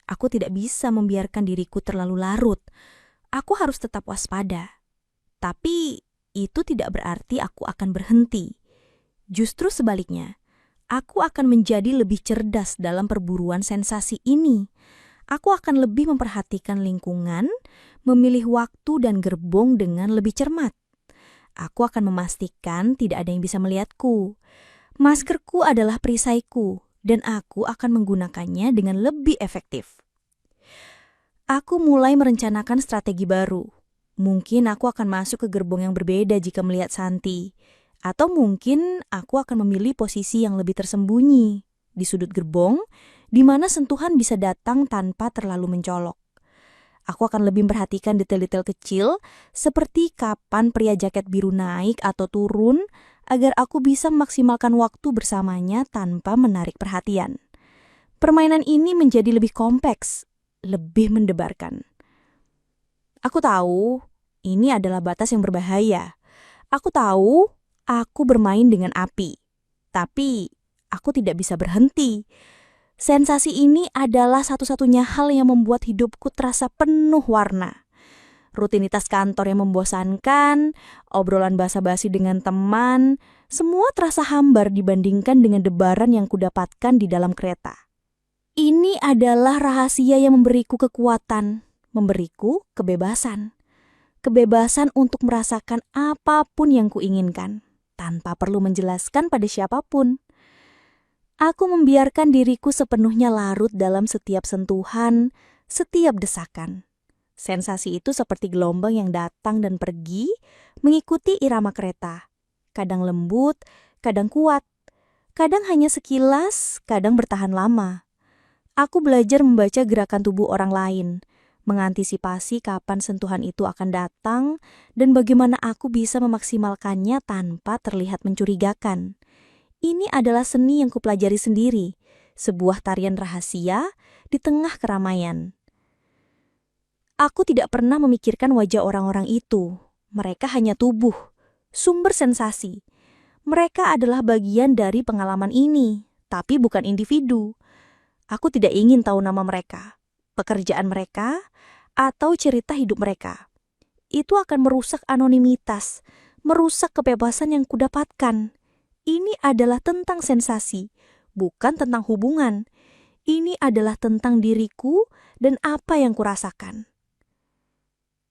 Aku tidak bisa membiarkan diriku terlalu larut. Aku harus tetap waspada. Tapi itu tidak berarti aku akan berhenti. Justru sebaliknya, aku akan menjadi lebih cerdas dalam perburuan sensasi ini. Aku akan lebih memperhatikan lingkungan, memilih waktu dan gerbong dengan lebih cermat. Aku akan memastikan tidak ada yang bisa melihatku. Maskerku adalah perisaiku, dan aku akan menggunakannya dengan lebih efektif. Aku mulai merencanakan strategi baru. Mungkin aku akan masuk ke gerbong yang berbeda jika melihat Santi. Atau mungkin aku akan memilih posisi yang lebih tersembunyi, di sudut gerbong, di mana sentuhan bisa datang tanpa terlalu mencolok. Aku akan lebih memperhatikan detail-detail kecil, seperti kapan pria jaket biru naik atau turun, agar aku bisa memaksimalkan waktu bersamanya tanpa menarik perhatian. Permainan ini menjadi lebih kompleks, lebih mendebarkan. Aku tahu, ini adalah batas yang berbahaya. Aku tahu, aku bermain dengan api. Tapi, aku tidak bisa berhenti. Sensasi ini adalah satu-satunya hal yang membuat hidupku terasa penuh warna. Rutinitas kantor yang membosankan, obrolan basa-basi dengan teman, semua terasa hambar dibandingkan dengan debaran yang kudapatkan di dalam kereta. Ini adalah rahasia yang memberiku kekuatan, memberiku kebebasan. Kebebasan untuk merasakan apapun yang kuinginkan, tanpa perlu menjelaskan pada siapapun. Aku membiarkan diriku sepenuhnya larut dalam setiap sentuhan, setiap desakan. Sensasi itu seperti gelombang yang datang dan pergi, mengikuti irama kereta. Kadang lembut, kadang kuat. Kadang hanya sekilas, kadang bertahan lama. Aku belajar membaca gerakan tubuh orang lain, mengantisipasi kapan sentuhan itu akan datang, dan bagaimana aku bisa memaksimalkannya tanpa terlihat mencurigakan. Ini adalah seni yang kupelajari sendiri, sebuah tarian rahasia di tengah keramaian. Aku tidak pernah memikirkan wajah orang-orang itu. Mereka hanya tubuh, sumber sensasi. Mereka adalah bagian dari pengalaman ini, tapi bukan individu. Aku tidak ingin tahu nama mereka, pekerjaan mereka, atau cerita hidup mereka. Itu akan merusak anonimitas, merusak kebebasan yang kudapatkan. Ini adalah tentang sensasi, bukan tentang hubungan. Ini adalah tentang diriku dan apa yang kurasakan.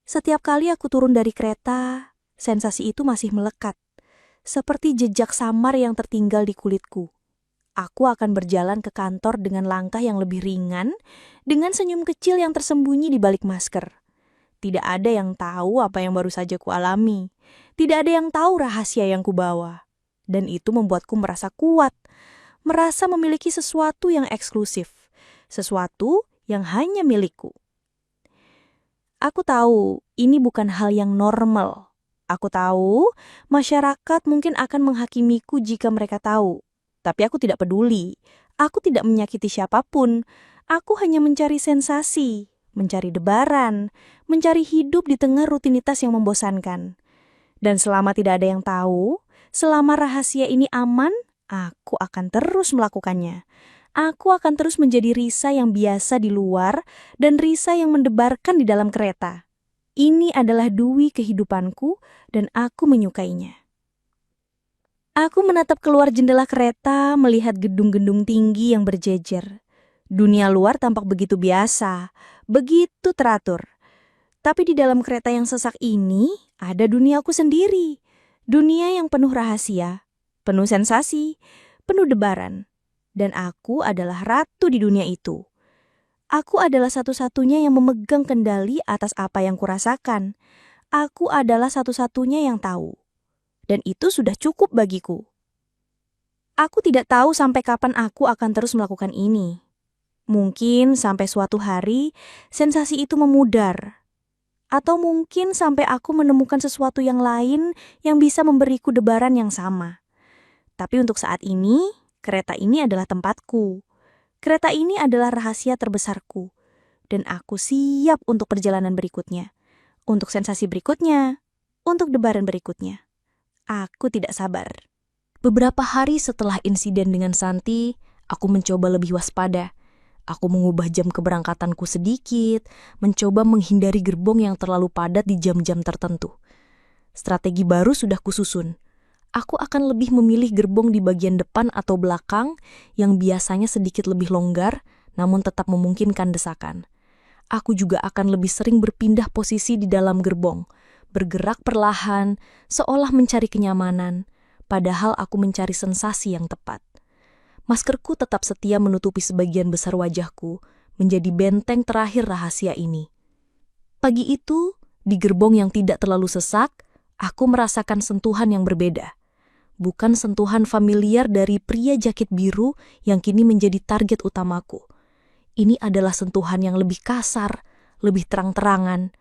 Setiap kali aku turun dari kereta, sensasi itu masih melekat, seperti jejak samar yang tertinggal di kulitku. Aku akan berjalan ke kantor dengan langkah yang lebih ringan, dengan senyum kecil yang tersembunyi di balik masker. Tidak ada yang tahu apa yang baru saja kualami. Tidak ada yang tahu rahasia yang kubawa. Dan itu membuatku merasa kuat, merasa memiliki sesuatu yang eksklusif, sesuatu yang hanya milikku. Aku tahu ini bukan hal yang normal. Aku tahu masyarakat mungkin akan menghakimiku jika mereka tahu. Tapi aku tidak peduli. Aku tidak menyakiti siapapun. Aku hanya mencari sensasi, mencari debaran, mencari hidup di tengah rutinitas yang membosankan. Dan selama tidak ada yang tahu, selama rahasia ini aman, aku akan terus melakukannya. Aku akan terus menjadi Risa yang biasa di luar dan Risa yang mendebarkan di dalam kereta. Ini adalah dui kehidupanku dan aku menyukainya. Aku menatap keluar jendela kereta, melihat gedung-gedung tinggi yang berjejer. Dunia luar tampak begitu biasa, begitu teratur. Tapi di dalam kereta yang sesak ini, ada duniaku sendiri. Dunia yang penuh rahasia, penuh sensasi, penuh debaran. Dan aku adalah ratu di dunia itu. Aku adalah satu-satunya yang memegang kendali atas apa yang kurasakan. Aku adalah satu-satunya yang tahu. Dan itu sudah cukup bagiku. Aku tidak tahu sampai kapan aku akan terus melakukan ini. Mungkin sampai suatu hari sensasi itu memudar. Atau mungkin sampai aku menemukan sesuatu yang lain yang bisa memberiku debaran yang sama. Tapi untuk saat ini, kereta ini adalah tempatku. Kereta ini adalah rahasia terbesarku. Dan aku siap untuk perjalanan berikutnya. Untuk sensasi berikutnya. Untuk debaran berikutnya. Aku tidak sabar. Beberapa hari setelah insiden dengan Santi, aku mencoba lebih waspada. Aku mengubah jam keberangkatanku sedikit, mencoba menghindari gerbong yang terlalu padat di jam-jam tertentu. Strategi baru sudah kususun. Aku akan lebih memilih gerbong di bagian depan atau belakang yang biasanya sedikit lebih longgar, namun tetap memungkinkan desakan. Aku juga akan lebih sering berpindah posisi di dalam gerbong, bergerak perlahan, seolah mencari kenyamanan, padahal aku mencari sensasi yang tepat. Maskerku tetap setia menutupi sebagian besar wajahku, menjadi benteng terakhir rahasia ini. Pagi itu, Di gerbong yang tidak terlalu sesak, aku merasakan sentuhan yang berbeda. Bukan sentuhan familiar dari pria jaket biru yang kini menjadi target utamaku. Ini adalah sentuhan yang lebih kasar, lebih terang-terangan.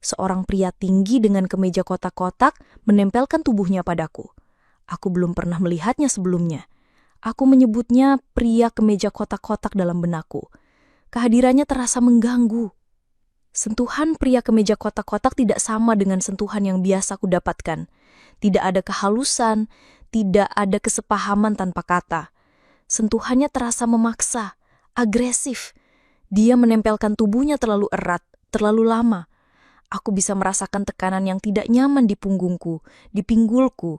Seorang pria tinggi dengan kemeja kotak-kotak menempelkan tubuhnya padaku. Aku belum pernah melihatnya sebelumnya. Aku menyebutnya pria kemeja kotak-kotak dalam benakku. Kehadirannya terasa mengganggu. Sentuhan pria kemeja kotak-kotak tidak sama dengan sentuhan yang biasa aku dapatkan. Tidak ada kehalusan, tidak ada kesepahaman tanpa kata. Sentuhannya terasa memaksa, agresif. Dia menempelkan tubuhnya terlalu erat, terlalu lama. Aku bisa merasakan tekanan yang tidak nyaman di punggungku, di pinggulku.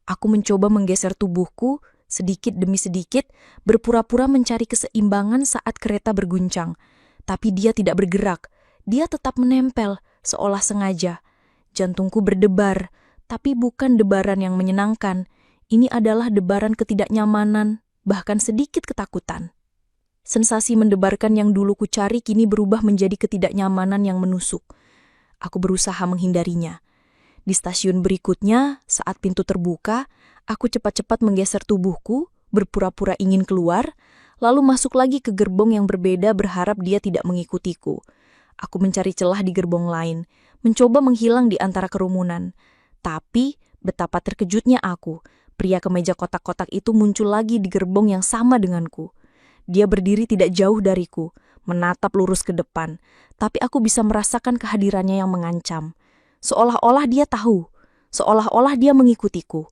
Aku mencoba menggeser tubuhku, sedikit demi sedikit, berpura-pura mencari keseimbangan saat kereta berguncang. Tapi dia tidak bergerak. Dia tetap menempel, seolah sengaja. Jantungku berdebar, tapi bukan debaran yang menyenangkan. Ini adalah debaran ketidaknyamanan, bahkan sedikit ketakutan. Sensasi mendebarkan yang dulu ku cari kini berubah menjadi ketidaknyamanan yang menusuk. Aku berusaha menghindarinya. Di stasiun berikutnya, saat pintu terbuka, aku cepat-cepat menggeser tubuhku, berpura-pura ingin keluar, lalu masuk lagi ke gerbong yang berbeda berharap dia tidak mengikutiku. Aku mencari celah di gerbong lain, mencoba menghilang di antara kerumunan. Tapi, betapa terkejutnya aku. Pria kemeja kotak-kotak itu muncul lagi di gerbong yang sama denganku. Dia berdiri tidak jauh dariku, menatap lurus ke depan. Tapi aku bisa merasakan kehadirannya yang mengancam. Seolah-olah dia tahu, seolah-olah dia mengikutiku.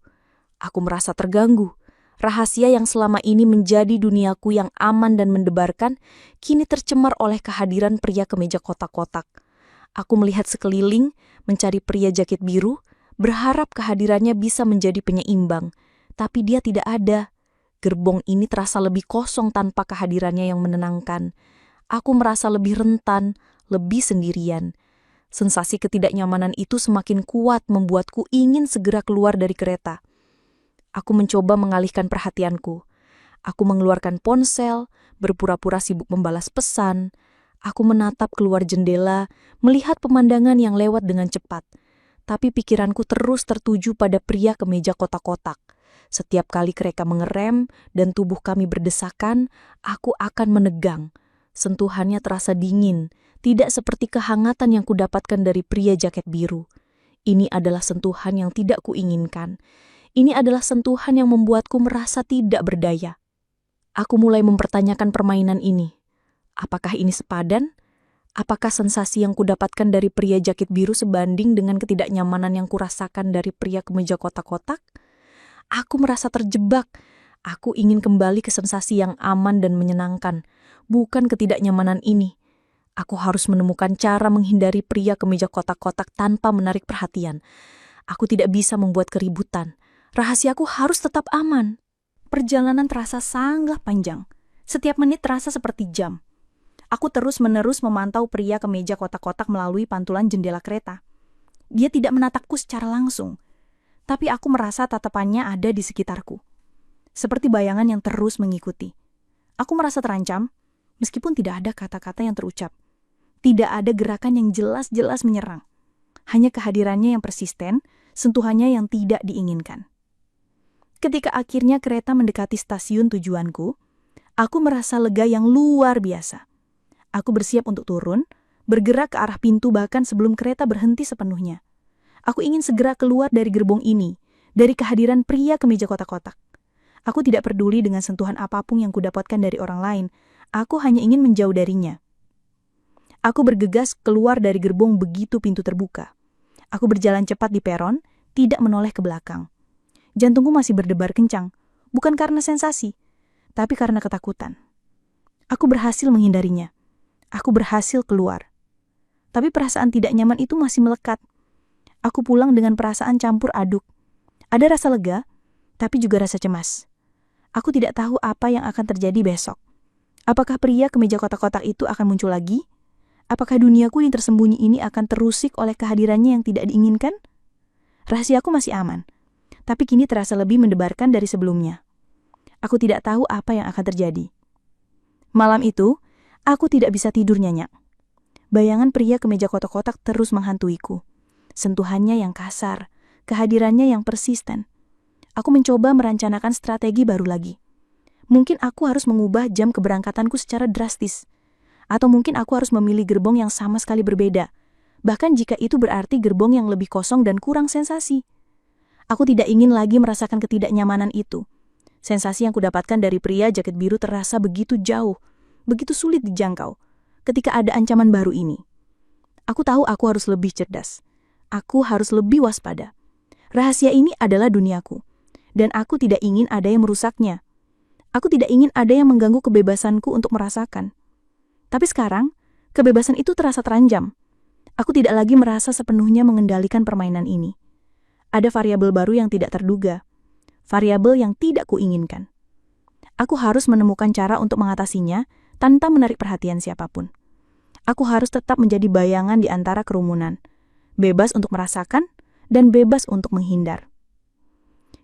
Aku merasa terganggu. Rahasia yang selama ini menjadi duniaku yang aman dan mendebarkan, kini tercemar oleh kehadiran pria kemeja kotak-kotak. Aku melihat sekeliling, mencari pria jaket biru, berharap kehadirannya bisa menjadi penyeimbang. Tapi dia tidak ada. Gerbong ini terasa lebih kosong tanpa kehadirannya yang menenangkan. Aku merasa lebih rentan, lebih sendirian. Sensasi ketidaknyamanan itu semakin kuat membuatku ingin segera keluar dari kereta. Aku mencoba mengalihkan perhatianku. Aku mengeluarkan ponsel, berpura-pura sibuk membalas pesan. Aku menatap keluar jendela, melihat pemandangan yang lewat dengan cepat. Tapi pikiranku terus tertuju pada pria kemeja kotak-kotak. Setiap kali kereta mengerem dan tubuh kami berdesakan, aku akan menegang. Sentuhannya terasa dingin, tidak seperti kehangatan yang kudapatkan dari pria jaket biru. Ini adalah sentuhan yang tidak kuinginkan. Ini adalah sentuhan yang membuatku merasa tidak berdaya. Aku mulai mempertanyakan permainan ini. Apakah ini sepadan? Apakah sensasi yang kudapatkan dari pria jaket biru sebanding dengan ketidaknyamanan yang kurasakan dari pria kemeja kotak-kotak? Aku merasa terjebak. Aku ingin kembali ke sensasi yang aman dan menyenangkan, bukan ketidaknyamanan ini. Aku harus menemukan cara menghindari pria kemeja kotak-kotak tanpa menarik perhatian. Aku tidak bisa membuat keributan. Rahasiaku harus tetap aman. Perjalanan terasa sangat panjang. Setiap menit terasa seperti jam. Aku terus-menerus memantau pria kemeja kotak-kotak melalui pantulan jendela kereta. Dia tidak menatapku secara langsung, tapi aku merasa tatapannya ada di sekitarku. Seperti bayangan yang terus mengikuti. Aku merasa terancam, meskipun tidak ada kata-kata yang terucap. Tidak ada gerakan yang jelas-jelas menyerang. Hanya kehadirannya yang persisten, sentuhannya yang tidak diinginkan. Ketika akhirnya kereta mendekati stasiun tujuanku, aku merasa lega yang luar biasa. Aku bersiap untuk turun, bergerak ke arah pintu bahkan sebelum kereta berhenti sepenuhnya. Aku ingin segera keluar dari gerbong ini, dari kehadiran pria kemeja kotak-kotak. Aku tidak peduli dengan sentuhan apapun yang kudapatkan dari orang lain. Aku hanya ingin menjauh darinya. Aku bergegas keluar dari gerbong begitu pintu terbuka. Aku berjalan cepat di peron, tidak menoleh ke belakang. Jantungku masih berdebar kencang, bukan karena sensasi, tapi karena ketakutan. Aku berhasil menghindarinya. Aku berhasil keluar. Tapi perasaan tidak nyaman itu masih melekat. Aku pulang dengan perasaan campur aduk. Ada rasa lega, tapi juga rasa cemas. Aku tidak tahu apa yang akan terjadi besok. Apakah pria kemeja kotak-kotak itu akan muncul lagi? Apakah duniaku yang tersembunyi ini akan terusik oleh kehadirannya yang tidak diinginkan? Rahasiaku masih aman, tapi kini terasa lebih mendebarkan dari sebelumnya. Aku tidak tahu apa yang akan terjadi. Malam itu, aku tidak bisa tidur nyenyak. Bayangan pria kemeja kotak-kotak terus menghantuiku. Sentuhannya yang kasar, kehadirannya yang persisten. Aku mencoba merencanakan strategi baru lagi. Mungkin aku harus mengubah jam keberangkatanku secara drastis. Atau mungkin aku harus memilih gerbong yang sama sekali berbeda. Bahkan jika itu berarti gerbong yang lebih kosong dan kurang sensasi. Aku tidak ingin lagi merasakan ketidaknyamanan itu. Sensasi yang kudapatkan dari pria jaket biru terasa begitu jauh, begitu sulit dijangkau ketika ada ancaman baru ini. Aku tahu aku harus lebih cerdas. Aku harus lebih waspada. Rahasia ini adalah duniaku, dan aku tidak ingin ada yang merusaknya. Aku tidak ingin ada yang mengganggu kebebasanku untuk merasakan. Tapi sekarang, kebebasan itu terasa terancam. Aku tidak lagi merasa sepenuhnya mengendalikan permainan ini. Ada variabel baru yang tidak terduga. Variabel yang tidak kuinginkan. Aku harus menemukan cara untuk mengatasinya tanpa menarik perhatian siapapun. Aku harus tetap menjadi bayangan di antara kerumunan. Bebas untuk merasakan dan bebas untuk menghindar.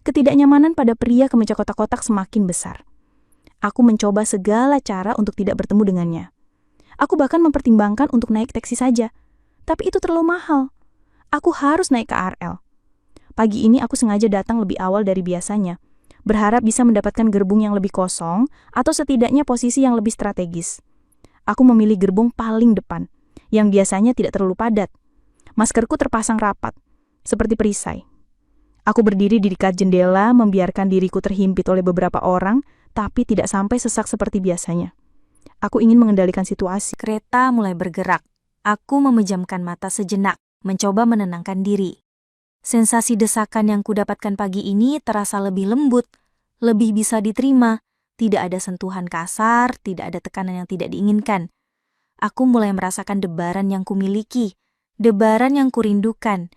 Ketidaknyamanan pada pria kemeja kotak-kotak semakin besar. Aku mencoba segala cara untuk tidak bertemu dengannya. Aku bahkan mempertimbangkan untuk naik taksi saja. Tapi itu terlalu mahal. Aku harus naik KRL. Pagi ini aku sengaja datang lebih awal dari biasanya, berharap bisa mendapatkan gerbong yang lebih kosong atau setidaknya posisi yang lebih strategis. Aku memilih gerbong paling depan, yang biasanya tidak terlalu padat. Maskerku terpasang rapat, seperti perisai. Aku berdiri di dekat jendela, membiarkan diriku terhimpit oleh beberapa orang, tapi tidak sampai sesak seperti biasanya. Aku ingin mengendalikan situasi. Kereta mulai bergerak. Aku memejamkan mata sejenak, mencoba menenangkan diri. Sensasi desakan yang kudapatkan pagi ini terasa lebih lembut, lebih bisa diterima. Tidak ada sentuhan kasar, tidak ada tekanan yang tidak diinginkan. Aku mulai merasakan debaran yang kumiliki, debaran yang kurindukan.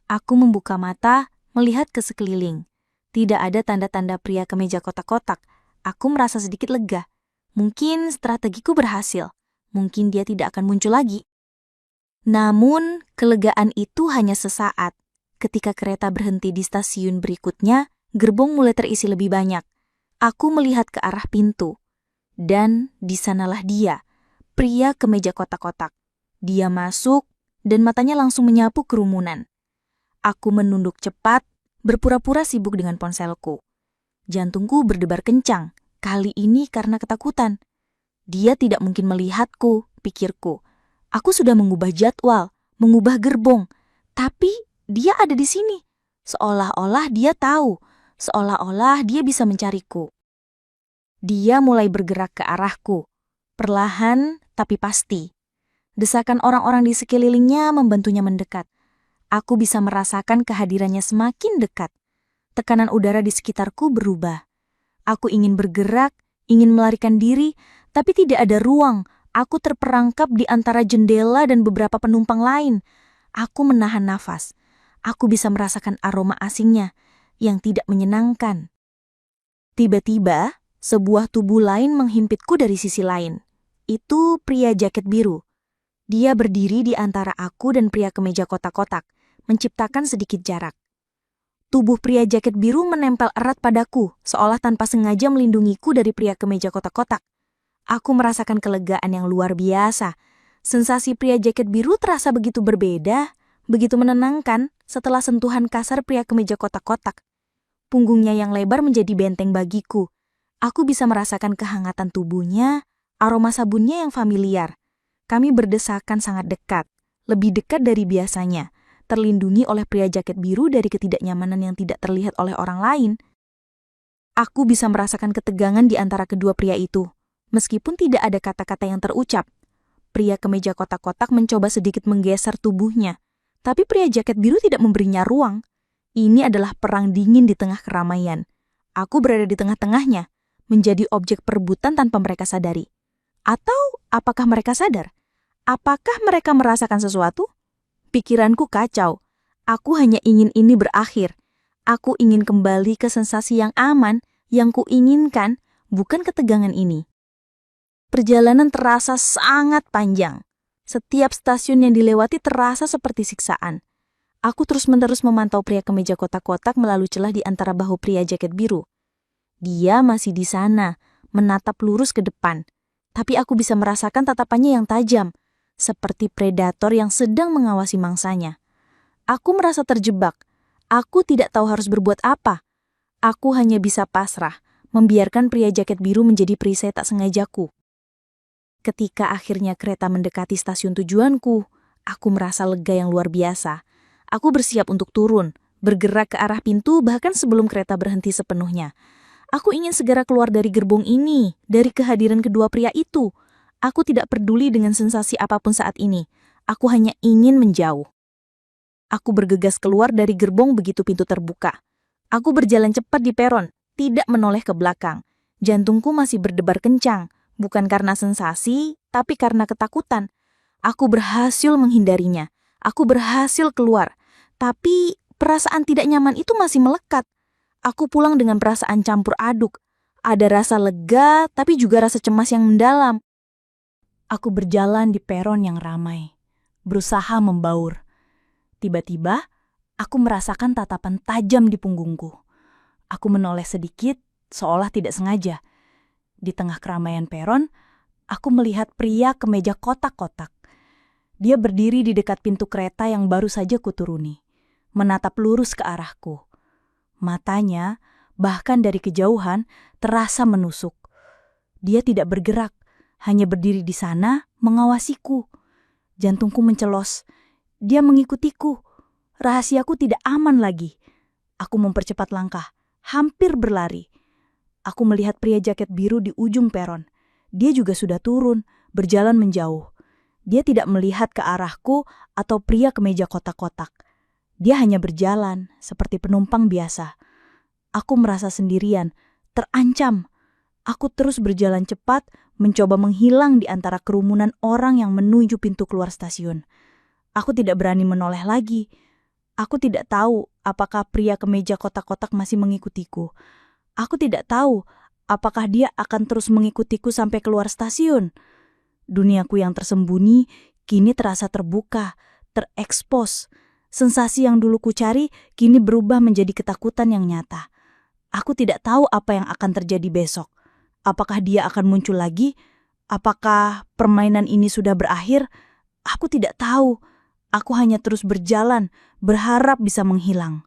Aku membuka mata, melihat ke sekeliling. Tidak ada tanda-tanda pria kemeja kotak-kotak. Aku merasa sedikit lega. Mungkin strategiku berhasil. Mungkin dia tidak akan muncul lagi. Namun, kelegaan itu hanya sesaat. Ketika kereta berhenti di stasiun berikutnya, gerbong mulai terisi lebih banyak. Aku melihat ke arah pintu. Dan di sanalah dia, pria kemeja kotak-kotak. Dia masuk, dan matanya langsung menyapu kerumunan. Aku menunduk cepat, berpura-pura sibuk dengan ponselku. Jantungku berdebar kencang, kali ini karena ketakutan. Dia tidak mungkin melihatku, pikirku. Aku sudah mengubah jadwal, mengubah gerbong, tapi dia ada di sini. Seolah-olah dia tahu, seolah-olah dia bisa mencariku. Dia mulai bergerak ke arahku, perlahan tapi pasti. Desakan orang-orang di sekelilingnya membantunya mendekat. Aku bisa merasakan kehadirannya semakin dekat. Tekanan udara di sekitarku berubah. Aku ingin bergerak, ingin melarikan diri, tapi tidak ada ruang. Aku terperangkap di antara jendela dan beberapa penumpang lain. Aku menahan nafas. Aku bisa merasakan aroma asingnya yang tidak menyenangkan. Tiba-tiba, sebuah tubuh lain menghimpitku dari sisi lain. Itu pria jaket biru. Dia berdiri di antara aku dan pria kemeja kotak-kotak, menciptakan sedikit jarak. Tubuh pria jaket biru menempel erat padaku, seolah tanpa sengaja melindungiku dari pria kemeja kotak-kotak. Aku merasakan kelegaan yang luar biasa. Sensasi pria jaket biru terasa begitu berbeda, begitu menenangkan setelah sentuhan kasar pria kemeja kotak-kotak. Punggungnya yang lebar menjadi benteng bagiku. Aku bisa merasakan kehangatan tubuhnya, aroma sabunnya yang familiar. Kami berdesakan sangat dekat, lebih dekat dari biasanya, terlindungi oleh pria jaket biru dari ketidaknyamanan yang tidak terlihat oleh orang lain. Aku bisa merasakan ketegangan di antara kedua pria itu, meskipun tidak ada kata-kata yang terucap. Pria kemeja kotak-kotak mencoba sedikit menggeser tubuhnya, tapi pria jaket biru tidak memberinya ruang. Ini adalah perang dingin di tengah keramaian. Aku berada di tengah-tengahnya, menjadi objek perebutan tanpa mereka sadari. Atau apakah mereka sadar? Apakah mereka merasakan sesuatu? Pikiranku kacau. Aku hanya ingin ini berakhir. Aku ingin kembali ke sensasi yang aman, yang kuinginkan, bukan ketegangan ini. Perjalanan terasa sangat panjang. Setiap stasiun yang dilewati terasa seperti siksaan. Aku terus-menerus memantau pria kemeja kotak-kotak melalui celah di antara bahu pria jaket biru. Dia masih di sana, menatap lurus ke depan. Tapi aku bisa merasakan tatapannya yang tajam, seperti predator yang sedang mengawasi mangsanya. Aku merasa terjebak. Aku tidak tahu harus berbuat apa. Aku hanya bisa pasrah, membiarkan pria jaket biru menjadi perisai tak sengajaku. Ketika akhirnya kereta mendekati stasiun tujuanku, aku merasa lega yang luar biasa. Aku bersiap untuk turun, bergerak ke arah pintu bahkan sebelum kereta berhenti sepenuhnya. Aku ingin segera keluar dari gerbong ini, dari kehadiran kedua pria itu. Aku tidak peduli dengan sensasi apapun saat ini. Aku hanya ingin menjauh. Aku bergegas keluar dari gerbong begitu pintu terbuka. Aku berjalan cepat di peron, tidak menoleh ke belakang. Jantungku masih berdebar kencang, bukan karena sensasi, tapi karena ketakutan. Aku berhasil menghindarinya. Aku berhasil keluar. Tapi perasaan tidak nyaman itu masih melekat. Aku pulang dengan perasaan campur aduk. Ada rasa lega, tapi juga rasa cemas yang mendalam. Aku berjalan di peron yang ramai, berusaha membaur. Tiba-tiba, aku merasakan tatapan tajam di punggungku. Aku menoleh sedikit, seolah tidak sengaja. Di tengah keramaian peron, aku melihat pria kemeja kotak-kotak. Dia berdiri di dekat pintu kereta yang baru saja kuturuni, menatap lurus ke arahku. Matanya, bahkan dari kejauhan, terasa menusuk. Dia tidak bergerak, hanya berdiri di sana mengawasiku. Jantungku mencelos. Dia mengikutiku. Rahasiaku tidak aman lagi. Aku mempercepat langkah, hampir berlari. Aku melihat pria jaket biru di ujung peron. Dia juga sudah turun, berjalan menjauh. Dia tidak melihat ke arahku atau pria kemeja kotak-kotak. Dia hanya berjalan, seperti penumpang biasa. Aku merasa sendirian, terancam. Aku terus berjalan cepat, mencoba menghilang di antara kerumunan orang yang menuju pintu keluar stasiun. Aku tidak berani menoleh lagi. Aku tidak tahu apakah pria kemeja kotak-kotak masih mengikutiku. Aku tidak tahu apakah dia akan terus mengikutiku sampai keluar stasiun. Duniaku yang tersembunyi kini terasa terbuka, terekspos. Sensasi yang dulu kucari kini berubah menjadi ketakutan yang nyata. Aku tidak tahu apa yang akan terjadi besok. Apakah dia akan muncul lagi? Apakah permainan ini sudah berakhir? Aku tidak tahu. Aku hanya terus berjalan, berharap bisa menghilang.